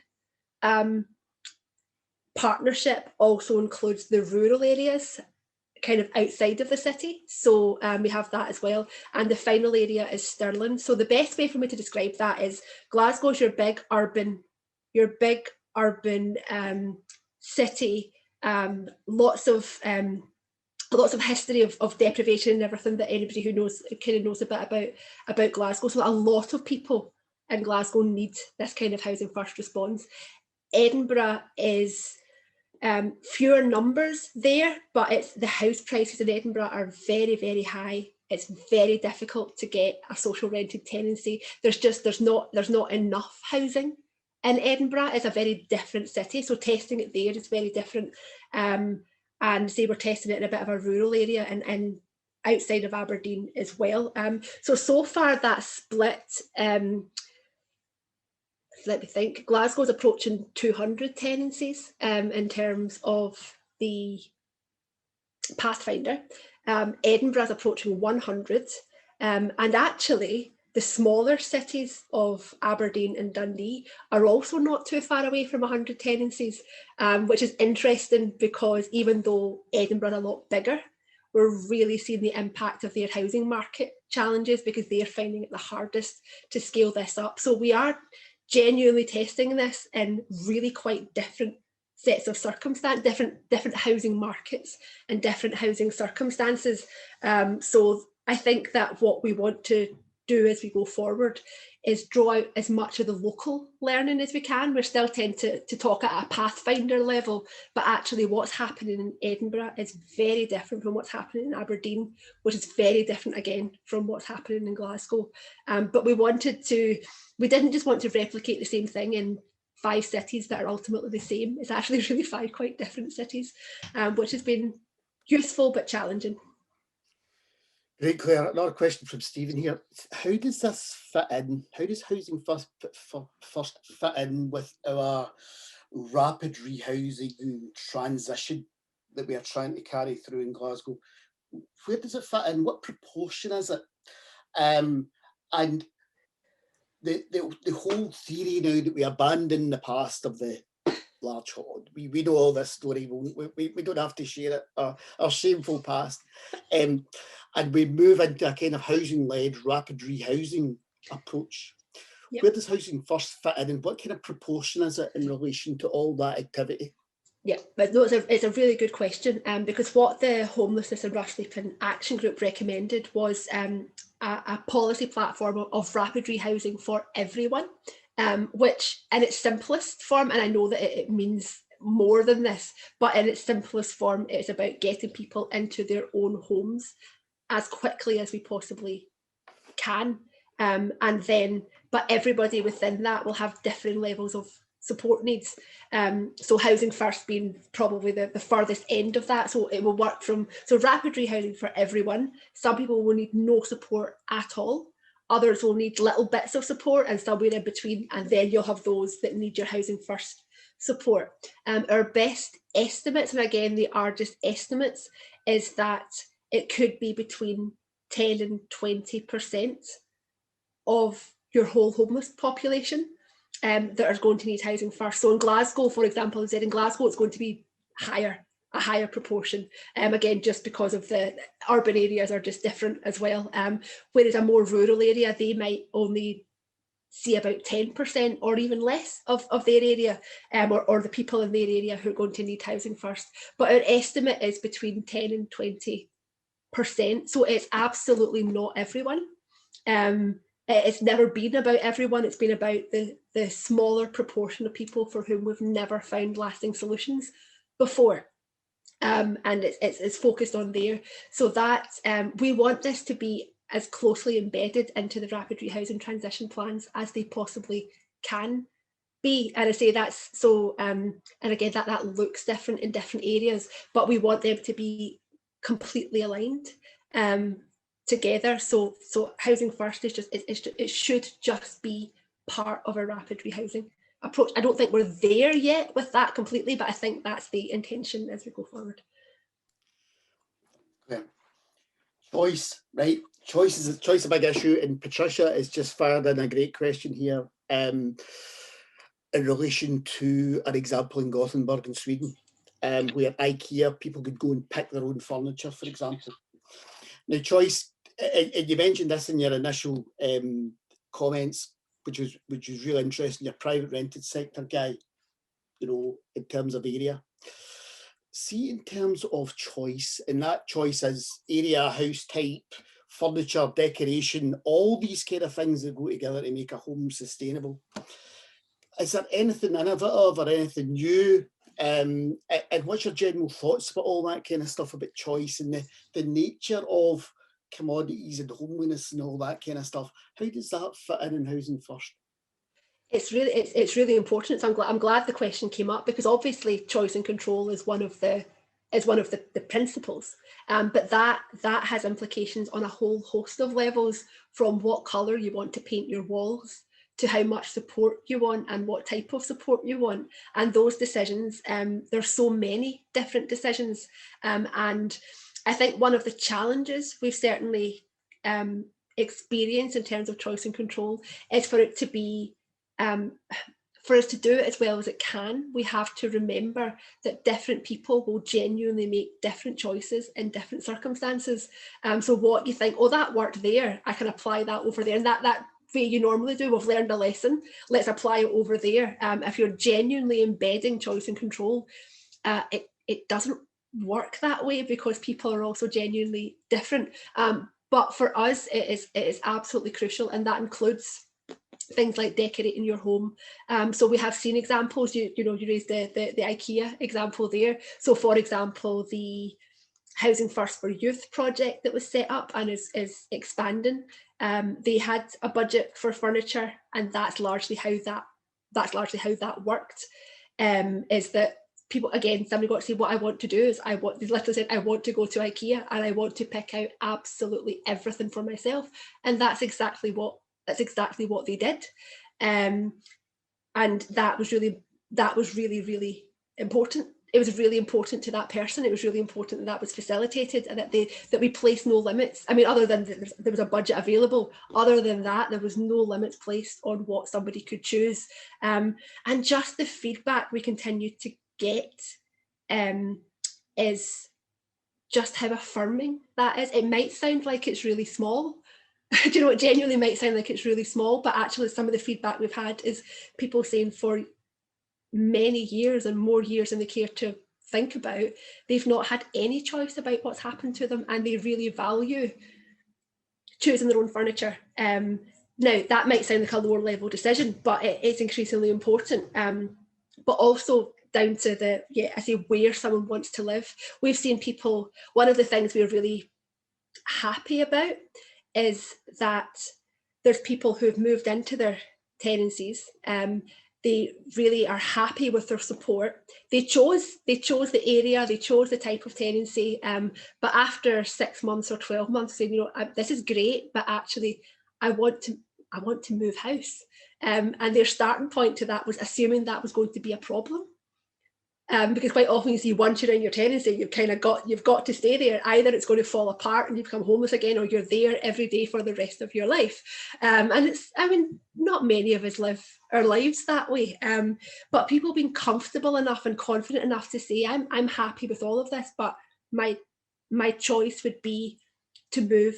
partnership also includes the rural areas kind of outside of the city, so we have that as well. And the final area is Stirling. So the best way for me to describe that is Glasgow's your big urban city, lots of history of deprivation and everything that anybody who knows kind of knows a bit about Glasgow. So a lot of people in Glasgow need this kind of housing first response. Edinburgh is fewer numbers there, but the house prices in Edinburgh are very, very high. It's very difficult to get a social rented tenancy. There's not enough housing in Edinburgh. It's a very different city, so testing it there is very different. And say we're testing it in a bit of a rural area and outside of Aberdeen as well. So far that split. Let me think. Glasgow's approaching 200 tenancies in terms of the Pathfinder. Edinburgh's approaching 100, and actually the smaller cities of Aberdeen and Dundee are also not too far away from 100 tenancies, which is interesting because even though Edinburgh is a lot bigger, we're really seeing the impact of their housing market challenges because they're finding it the hardest to scale this up. So we are genuinely testing this in really quite different sets of circumstances, different housing markets and different housing circumstances. So I think that what we want to do as we go forward is draw out as much of the local learning as we can. We still tend to talk at a Pathfinder level, but actually what's happening in Edinburgh is very different from what's happening in Aberdeen, which is very different again from what's happening in Glasgow. But we didn't just want to replicate the same thing in 5 cities that are ultimately the same. It's actually really 5 quite different cities, which has been useful but challenging. Great, Claire. Another question from Stephen here. How does this fit in? How does Housing First fit in with our rapid rehousing transition that we are trying to carry through in Glasgow? Where does it fit in? What proportion is it? And the whole theory now that we abandon the past of the large hod. We know all this story. We don't have to share it, our shameful past. And we move into a kind of housing-led rapid rehousing approach. Yep. Where does Housing First fit in, and what kind of proportion is it in relation to all that activity? Yeah, but no, it's a really good question, because what the Homelessness and Rough Sleeping Action Group recommended was a policy platform of rapid rehousing for everyone, which in its simplest form, and I know that it means more than this, but in its simplest form, it's about getting people into their own homes as quickly as we possibly can. But everybody within that will have different levels of support needs. So Housing First being probably the furthest end of that. So it will work so rapid rehousing for everyone. Some people will need no support at all. Others will need little bits of support and somewhere in between. And then you'll have those that need your Housing First support. Our best estimates, and again, they are just estimates, is that it could be between 10 and 20% of your whole homeless population that are going to need Housing First. So in Glasgow, for example, as I said, in Glasgow, it's going to be a higher proportion. Again, just because of the urban areas are just different as well. Whereas a more rural area, they might only see about 10% or even less of their area, or the people in their area who are going to need housing first. But our estimate is between 10 and 20%. So it's absolutely not everyone. It's never been about everyone. It's been about the smaller proportion of people for whom we've never found lasting solutions before. And it's focused on there. So that we want this to be as closely embedded into the rapid rehousing transition plans as they possibly can be. And I say that's so, and again, that looks different in different areas, but we want them to be completely aligned together. So housing first is just, it should just be part of a rapid rehousing approach. I don't think we're there yet with that completely, but I think that's the intention as we go forward. Yeah. Choice, right? Choice is a big issue, and Patricia has just fired in a great question here in relation to an example in Gothenburg in Sweden, where IKEA, people could go and pick their own furniture, for example. Now, choice, and you mentioned this in your initial comments, which was really interesting, your private rented sector guy, you know, in terms of area. See, in terms of choice, and that choice is area, house type, furniture, decoration, all these kind of things that go together to make a home sustainable. Is there anything innovative or anything new? And what's your general thoughts about all that kind of stuff about choice and the nature of commodities and homeliness and all that kind of stuff? How does that fit in housing first? It's really important. So I'm glad the question came up, because obviously choice and control is one of the principles, but that has implications on a whole host of levels, from what colour you want to paint your walls to how much support you want and what type of support you want. And those decisions, there's so many different decisions, and I think one of the challenges we've certainly experienced in terms of choice and control is for it to be for us to do it as well as it can. We have to remember that different people will genuinely make different choices in different circumstances. So what you think, oh, that worked there, I can apply that over there, and that way you normally do, we've learned a lesson, let's apply it over there. If you're genuinely embedding choice and control, it doesn't work that way, because people are also genuinely different. But for us, it is absolutely crucial, and that includes things like decorating your home. So we have seen examples, you raised the IKEA example there. So for example, the Housing First for Youth project that was set up and is expanding, they had a budget for furniture, and that's largely how that worked. Is that people, again, somebody got to say, what I want to do is they literally said, I want to go to IKEA and I want to pick out absolutely everything for myself. And that's exactly what they did. And that was really, really important. It was really important to that person. It was really important that was facilitated, and that we placed no limits. I mean, other than there was a budget available, other than that, there was no limits placed on what somebody could choose. And just the feedback we continue to get is just how affirming that is. It might sound like it's really small. Do you know, it genuinely might sound like it's really small, but actually some of the feedback we've had is people saying for many years and more years than they care to think about, they've not had any choice about what's happened to them, and they really value choosing their own furniture. Now, that might sound like a lower level decision, but it's increasingly important. But also down to where someone wants to live. We've seen people, one of the things we're really happy about is that there's people who've moved into their tenancies. They really are happy with their support. They chose the area, they chose the type of tenancy, but after 6 months or 12 months, saying, this is great, but actually I want to move house. And their starting point to that was assuming that was going to be a problem. Because quite often you see, once you're in your tenancy, you've got to stay there. Either it's going to fall apart and you become homeless again, or you're there every day for the rest of your life. And not many of us live our lives that way. But people being comfortable enough and confident enough to say, I'm happy with all of this, but my choice would be to move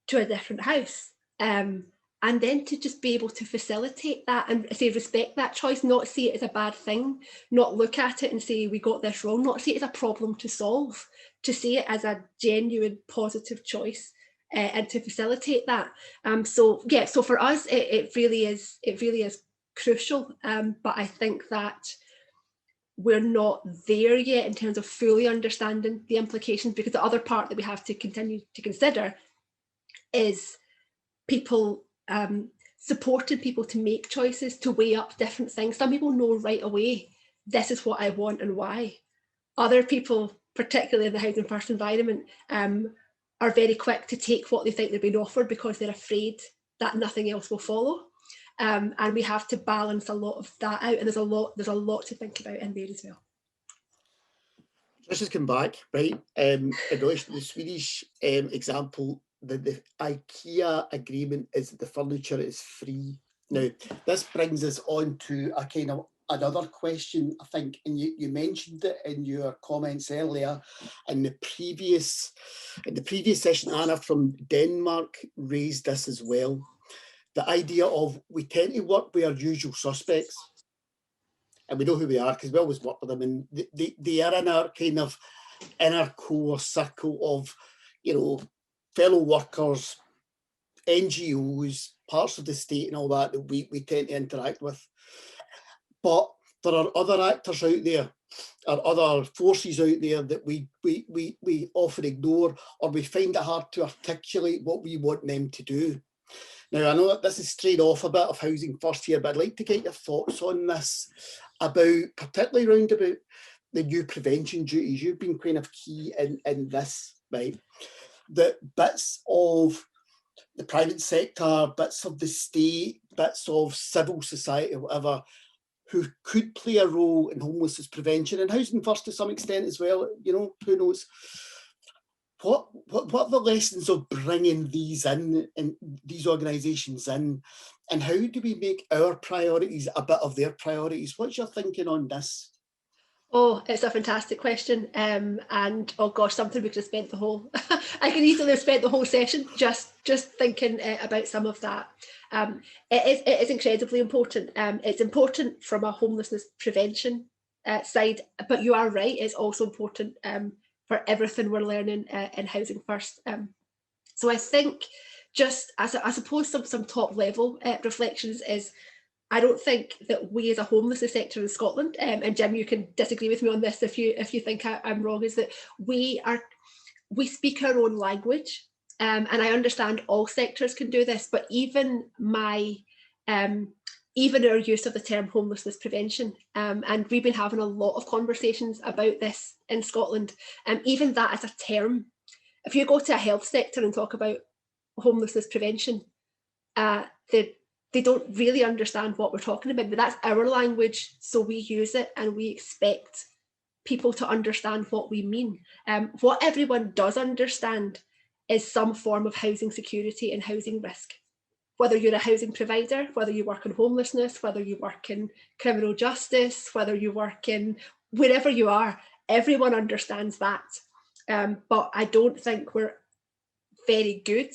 to a different house. And and then to just be able to facilitate that and say respect that choice, not see it as a bad thing, not look at it and say we got this wrong, not see it as a problem to solve, to see it as a genuine positive choice, and to facilitate that. So for us it really is crucial, but I think that we're not there yet in terms of fully understanding the implications, because the other part that we have to continue to consider is people, supporting people to make choices, to weigh up different things. Some people know right away, this is what I want and why. Other people, particularly in the housing first environment, are very quick to take what they think they're being offered because they're afraid that nothing else will follow. And we have to balance a lot of that out, and there's a lot to think about in there as well. Let's just come back, right? In relation to the Swedish example, the IKEA agreement is that the furniture is free. Now, this brings us on to a kind of another question, I think, and you mentioned it in your comments earlier. In the previous session, Anna from Denmark raised this as well. The idea of we tend to work with our usual suspects, and we know who we are because we always work with them, and they are in our kind of inner core circle of, you know, fellow workers, NGOs, parts of the state and all that we tend to interact with. But there are other actors out there, or other forces out there that we often ignore, or we find it hard to articulate what we want them to do. Now, I know that this is strayed off a bit of Housing First here, but I'd like to get your thoughts on this, particularly around about the new prevention duties. You've been kind of key in this, right? That bits of the private sector, bits of the state, bits of civil society, whatever, who could play a role in homelessness prevention and Housing First to some extent as well, you know, who knows. What are the lessons of bringing these in, and these organisations in, and how do we make our priorities a bit of their priorities? What's your thinking on this? Oh, it's a fantastic question, and oh gosh, something we could have spent the whole. I could easily have spent the whole session just thinking about some of that. It is incredibly important. It's important from a homelessness prevention side, but you are right. It's also important for everything we're learning in Housing First. So I think, just as I suppose some top level reflections is, I don't think that we as a homelessness sector in Scotland, and Jim, you can disagree with me on this if you think I'm wrong, is that we speak our own language, and I understand all sectors can do this, but even our use of the term homelessness prevention, and we've been having a lot of conversations about this in Scotland, even that as a term. If you go to a health sector and talk about homelessness prevention, they don't really understand what we're talking about, but that's our language, so we use it and we expect people to understand what we mean. What everyone does understand is some form of housing security and housing risk. Whether you're a housing provider, whether you work in homelessness, whether you work in criminal justice, whether you work in wherever you are, everyone understands that. But I don't think we're very good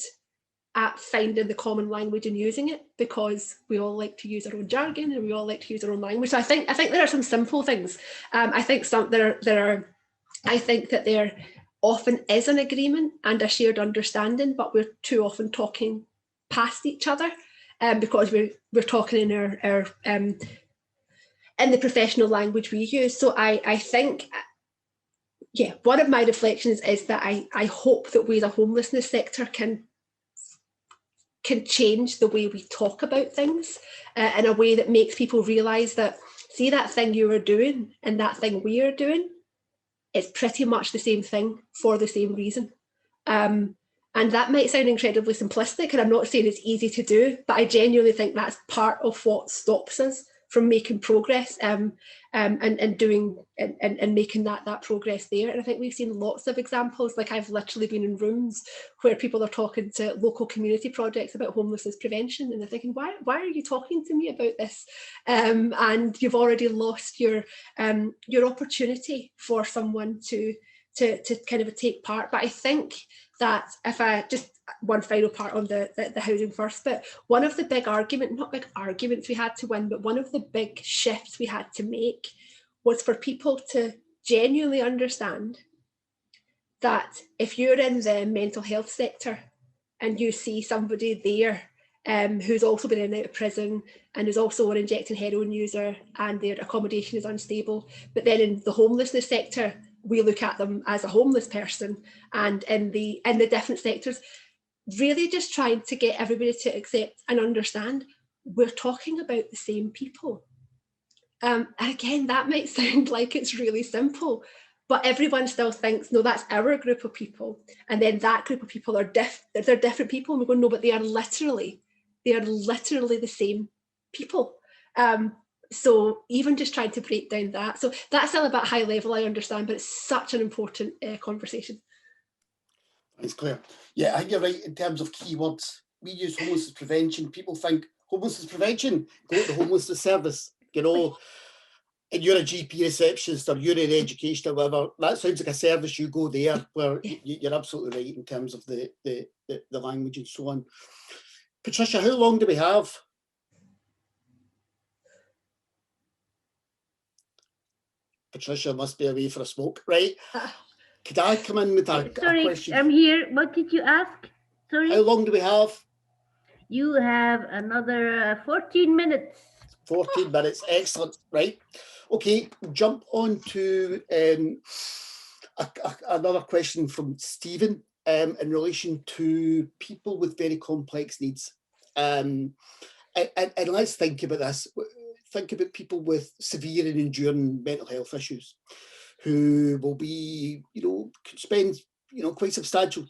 at finding the common language and using it, because we all like to use our own jargon and we all like to use our own language. So I think there are some simple things. I think that there often is an agreement and a shared understanding, but we're too often talking past each other, because we're talking in our in the professional language we use. So I think, yeah, one of my reflections is that I hope that we as a homelessness sector can change the way we talk about things in a way that makes people realise that, see, that thing you are doing and that thing we are doing, it's pretty much the same thing for the same reason. And that might sound incredibly simplistic, and I'm not saying it's easy to do, but I genuinely think that's part of what stops us from making progress, and doing and making that progress there. And I think we've seen lots of examples. Like, I've literally been in rooms where people are talking to local community projects about homelessness prevention, and they're thinking, why are you talking to me about this? And you've already lost your opportunity for someone to kind of take part. But I think that if I just one final part on the housing first bit, one of the big not big arguments we had to win, but one of the big shifts we had to make was for people to genuinely understand that if you're in the mental health sector and you see somebody there who's also been in and out of prison and is also an injecting heroin user and their accommodation is unstable, but then in the homelessness sector, we look at them as a homeless person, and in the different sectors, really just trying to get everybody to accept and understand we're talking about the same people. Again, that might sound like it's really simple, but everyone still thinks, no, that's our group of people. And then that group of people are they're different people. And we go, no, but they are literally the same people. So even just trying to break down that. So that's still a bit high level, I understand, but it's such an important conversation. Thanks, Claire. Yeah, I think you're right in terms of keywords. We use homelessness prevention. People think homelessness prevention, go to the homelessness service, you know, and you're a GP receptionist or you're in education or whatever. That sounds like a service, you go there, where you're absolutely right in terms of the language and so on. Patricia, how long do we have? Patricia must be away for a smoke, right? Could I come in with a question? I'm here. What did you ask? Sorry. How long do we have? You have another 14 minutes. 14 minutes, excellent, right? Okay, jump on to another question from Stephen in relation to people with very complex needs. And let's think about this. Think about people with severe and enduring mental health issues who will be, could spend, quite substantial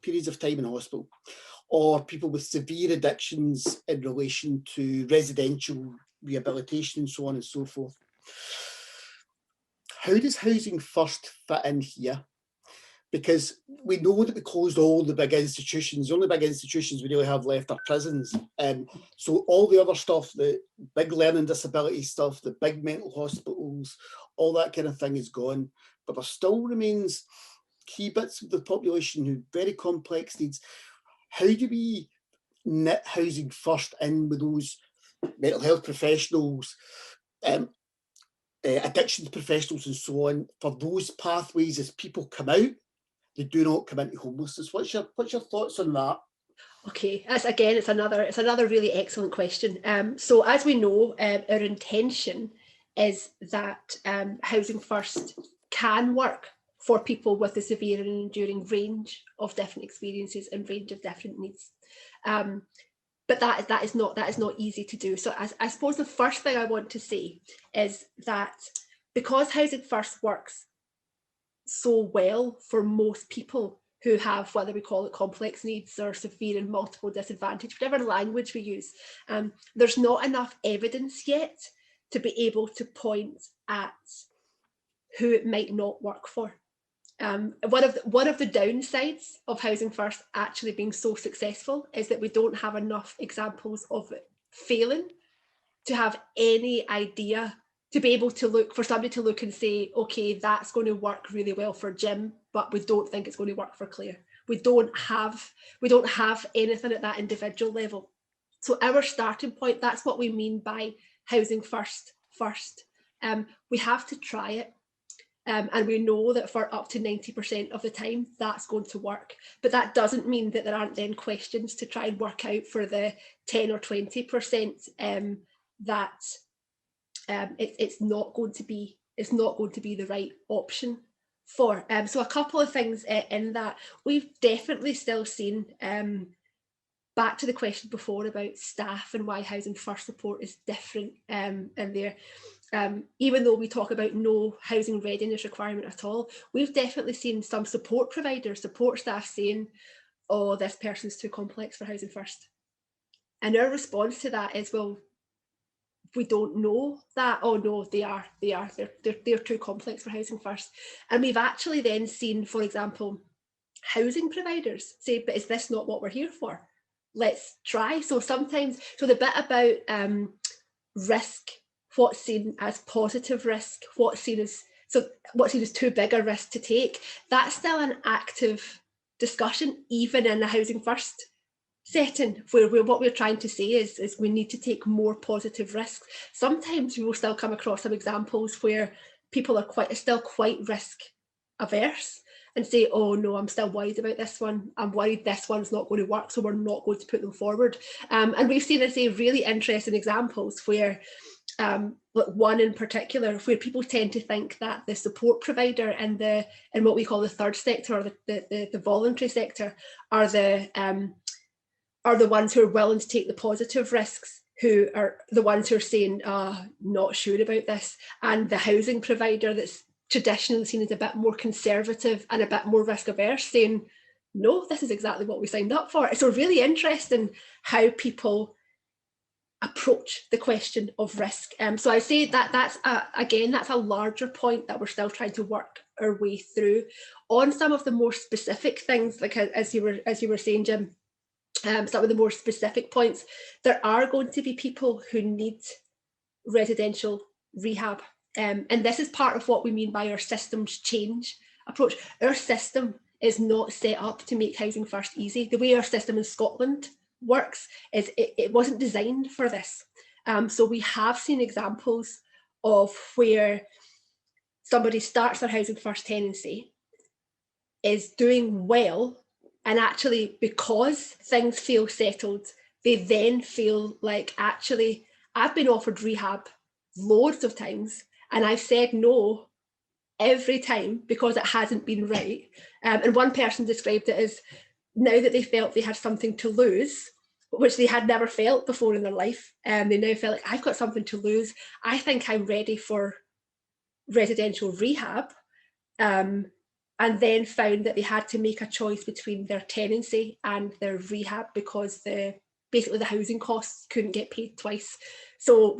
periods of time in hospital, or people with severe addictions in relation to residential rehabilitation and so on and so forth. How does Housing First fit in here? Because we know that we closed all the big institutions. The only big institutions we really have left are prisons. So all the other stuff, the big learning disability stuff, the big mental hospitals, all that kind of thing is gone. But there still remains key bits of the population who have very complex needs. How do we knit Housing First in with those mental health professionals, addictions professionals and so on, for those pathways as people come out, they do not come into homelessness? What's your thoughts on that? Okay, it's another really excellent question. So as we know, our intention is that Housing First can work for people with a severe and enduring range of different experiences and range of different needs. But that is not easy to do. So I suppose the first thing I want to say is that because Housing First works so well for most people who have, whether we call it complex needs or severe and multiple disadvantage, whatever language we use, there's not enough evidence yet to be able to point at who it might not work for. One of the downsides of Housing First actually being so successful is that we don't have enough examples of it failing to have any idea, to be able to look for somebody to look and say, okay, that's going to work really well for Jim, but we don't think it's going to work for Claire. We don't have anything at that individual level. So our starting point, that's what we mean by Housing First. We have to try it. And we know that for up to 90% of the time, that's going to work. But that doesn't mean that there aren't then questions to try and work out for the 10 or 20% that it's not going to be the right option for. So a couple of things in that. We've definitely still seen, back to the question before about staff and why Housing First support is different in there. Even though we talk about no housing readiness requirement at all, we've definitely seen some support providers, support staff saying, oh, this person's too complex for Housing First. And our response to that is, well, we don't know that. Oh no, they're too complex for Housing First. And we've actually then seen, for example, housing providers say, but is this not what we're here for? Let's try. So the bit about risk, what's seen as positive risk, what's seen as too big a risk to take, that's still an active discussion, even in a housing first setting, where what we're trying to say is we need to take more positive risks. Sometimes we will still come across some examples where people are still quite risk averse and say, oh no, I'm still worried about this one. I'm worried this one's not going to work, so we're not going to put them forward. And we've seen, I say, really interesting examples where like one in particular, where people tend to think that the support provider and what we call the third sector, or the voluntary sector, are the ones who are willing to take the positive risks, who are the ones who are saying, not sure about this, and the housing provider that's traditionally seen as a bit more conservative and a bit more risk averse, saying, no, this is exactly what we signed up for. So really interesting how people approach the question of risk. So I say that's a larger point that we're still trying to work our way through. On some of the more specific things, like as you were saying, Jim, some of the more specific points, there are going to be people who need residential rehab. And this is part of what we mean by our systems change approach. Our system is not set up to make housing first easy. The way our system in Scotland works is it wasn't designed for this. So we have seen examples of where somebody starts their housing first tenancy, is doing well, and actually, because things feel settled, they then feel like, actually, I've been offered rehab loads of times and I've said no every time because it hasn't been right. And one person described it as, now that they felt they had something to lose, which they had never felt before in their life, they now felt like, I've got something to lose. I think I'm ready for residential rehab. And then found that they had to make a choice between their tenancy and their rehab because basically the housing costs couldn't get paid twice. So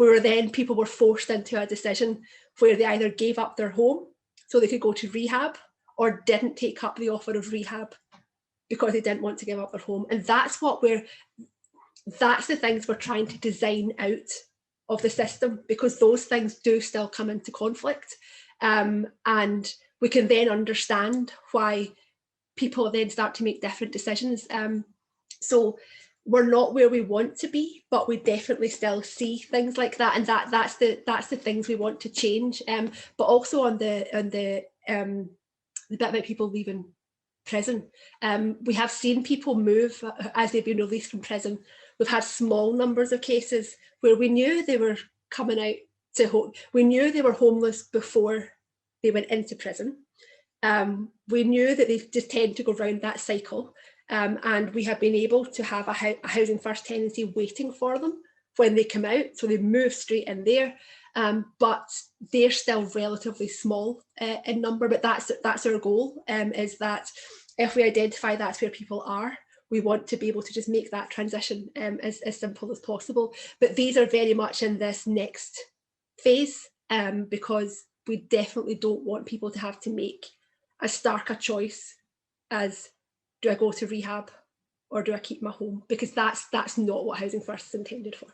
people were forced into a decision where they either gave up their home so they could go to rehab, or didn't take up the offer of rehab because they didn't want to give up their home. And that's the things we're trying to design out of the system, because those things do still come into conflict. And we can then understand why people then start to make different decisions. So we're not where we want to be, but we definitely still see things like that, and that's the things we want to change. But also on the bit about people leaving prison, we have seen people move as they've been released from prison. We've had small numbers of cases where we knew they were coming out to home. We knew they were homeless before they went into prison. We knew that they just tend to go around that cycle, and we have been able to have a housing first tenancy waiting for them when they come out, so they move straight in there. But they're still relatively small in number, but that's our goal, is that if we identify that's where people are, we want to be able to just make that transition as simple as possible. But these are very much in this next phase, because we definitely don't want people to have to make as stark a choice as, do I go to rehab or do I keep my home? Because that's not what Housing First is intended for.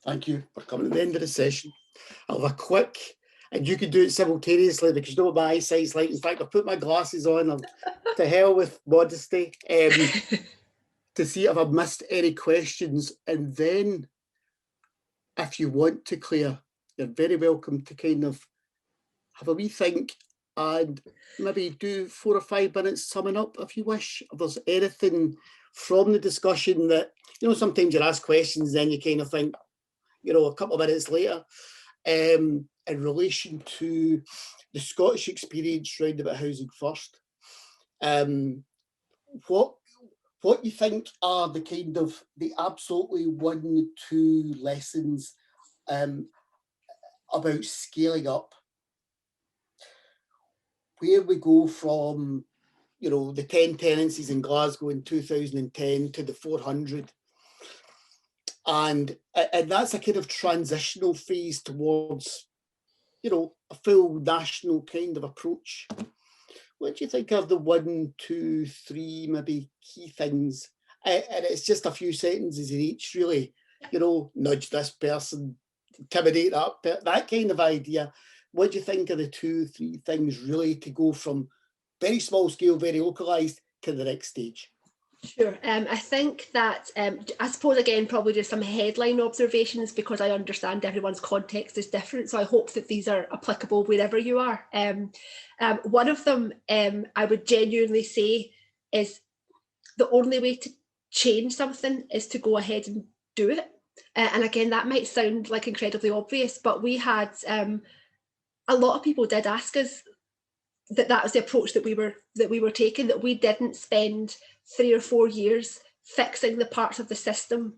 Thank you for coming to the end of the session. I'll have a quick, and you can do it simultaneously because you know what my eyesight's like. In fact, I'll put my glasses on, to hell with modesty, to see if I've missed any questions. And then, if you want to, Claire, you're very welcome to kind of have a wee think and maybe do 4 or 5 minutes summing up if you wish. If there's anything from the discussion that, sometimes you ask questions, then you kind of think, a couple of minutes later, in relation to the Scottish experience round about Housing First, what you think are the kind of the absolutely 1-2 lessons about scaling up, where we go from, the 10 tenancies in Glasgow in 2010 to the 400. And that's a kind of transitional phase towards, a full national kind of approach. What do you think are the 1, 2, 3 maybe key things? And it's just a few sentences in each, really. Nudge this person, intimidate that kind of idea. What do you think are the 2, 3 things really to go from very small scale, very localised, to the next stage? Sure. I think that, I suppose, again, probably just some headline observations, because I understand everyone's context is different. So I hope that these are applicable wherever you are. One of them, I would genuinely say, is the only way to change something is to go ahead and do it. And again, that might sound like incredibly obvious, but we had, a lot of people did ask us that was the approach that we were taking, that we didn't spend 3 or 4 years fixing the parts of the system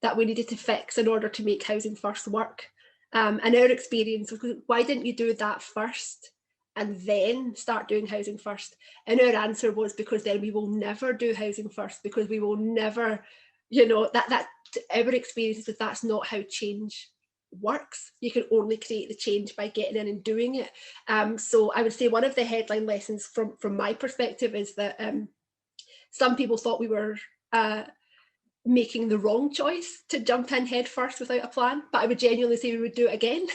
that we needed to fix in order to make Housing First work. And our experience was, why didn't you do that first and then start doing Housing First? And our answer was, because then we will never do Housing First, because we will never, you know, that our experience is that's not how change works. You can only create the change by getting in and doing it. So I would say one of the headline lessons from my perspective is that some people thought we were making the wrong choice to jump in head first without a plan, but I would genuinely say we would do it again.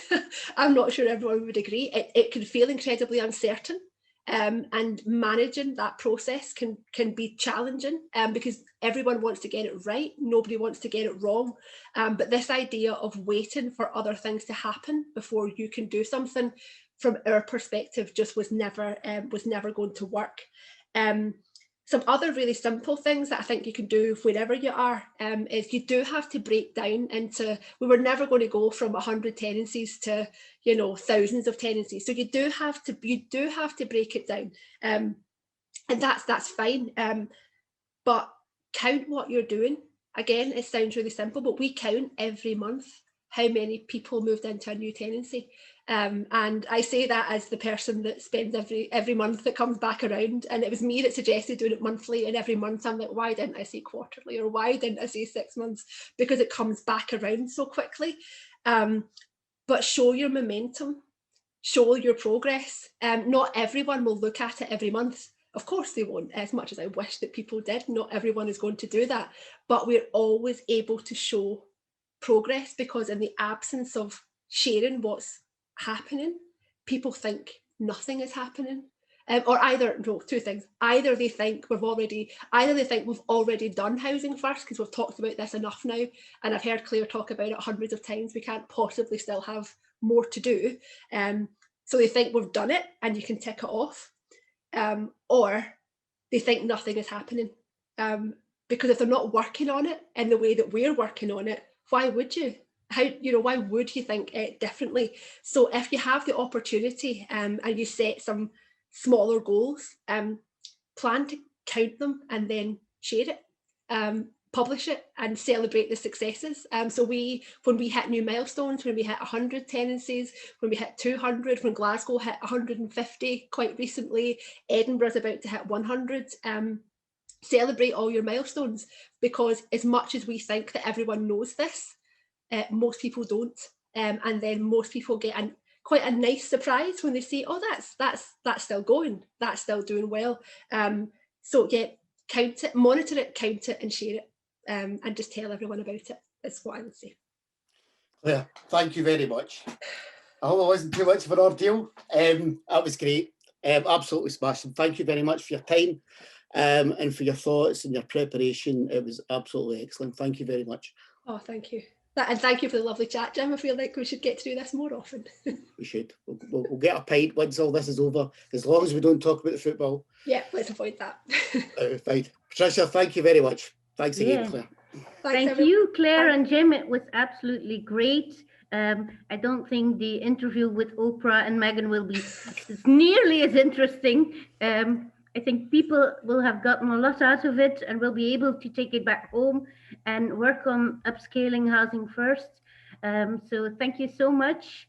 I'm not sure everyone would agree. It can feel incredibly uncertain, and managing that process can be challenging, because everyone wants to get it right. Nobody wants to get it wrong. But this idea of waiting for other things to happen before you can do something, from our perspective, just was never going to work. Some other really simple things that I think you can do wherever you are, is you do have to break down into, we were never going to go from 100 tenancies to, you know, thousands of tenancies. So you do have to break it down, and that's fine. But count what you're doing. Again, it sounds really simple, but we count every month how many people moved into a new tenancy. And I say that as the person that spends every month that comes back around, and it was me that suggested doing it monthly, and every month I'm like, why didn't I say quarterly, or why didn't I say 6 months? Because it comes back around so quickly. But show your momentum, show your progress. Not everyone will look at it every month. Of course they won't, as much as I wish that people did. Not everyone is going to do that, but we're always able to show progress, because in the absence of sharing what's happening, people think nothing is happening. Or two things. Either they think we've already done Housing First, because we've talked about this enough now, and I've heard Claire talk about it hundreds of times. We can't possibly still have more to do. So they think we've done it and you can tick it off. Or they think nothing is happening. Because if they're not working on it in the way that we're working on it, why would you? Why would you think it differently? So if you have the opportunity, and you set some smaller goals, plan to count them and then share it, publish it and celebrate the successes. So when we hit new milestones, when we hit 100 tenancies, when we hit 200, when Glasgow hit 150 quite recently, Edinburgh's about to hit 100, celebrate all your milestones, because as much as we think that everyone knows this, most people don't, and then most people get quite a nice surprise when they see, oh, that's still going, that's still doing well. So yeah, count it, monitor it, count it and share it, and just tell everyone about it. That's what I would say. Claire, thank you very much. I hope it wasn't too much of an ordeal. That was great. Absolutely smashing. Thank you very much for your time, and for your thoughts and your preparation. It was absolutely excellent. Thank you very much. Oh, thank you. And thank you for the lovely chat, Jim. I feel like we should get to do this more often. We should. We'll get a pint once all this is over, as long as we don't talk about the football. Yeah, let's avoid that. Fine. Patricia, thank you very much. Thanks again, Claire. Thank you, Claire and Jim. It was absolutely great. I don't think the interview with Oprah and Meghan will be nearly as interesting. I think people will have gotten a lot out of it and will be able to take it back home and work on upscaling Housing First. So thank you so much.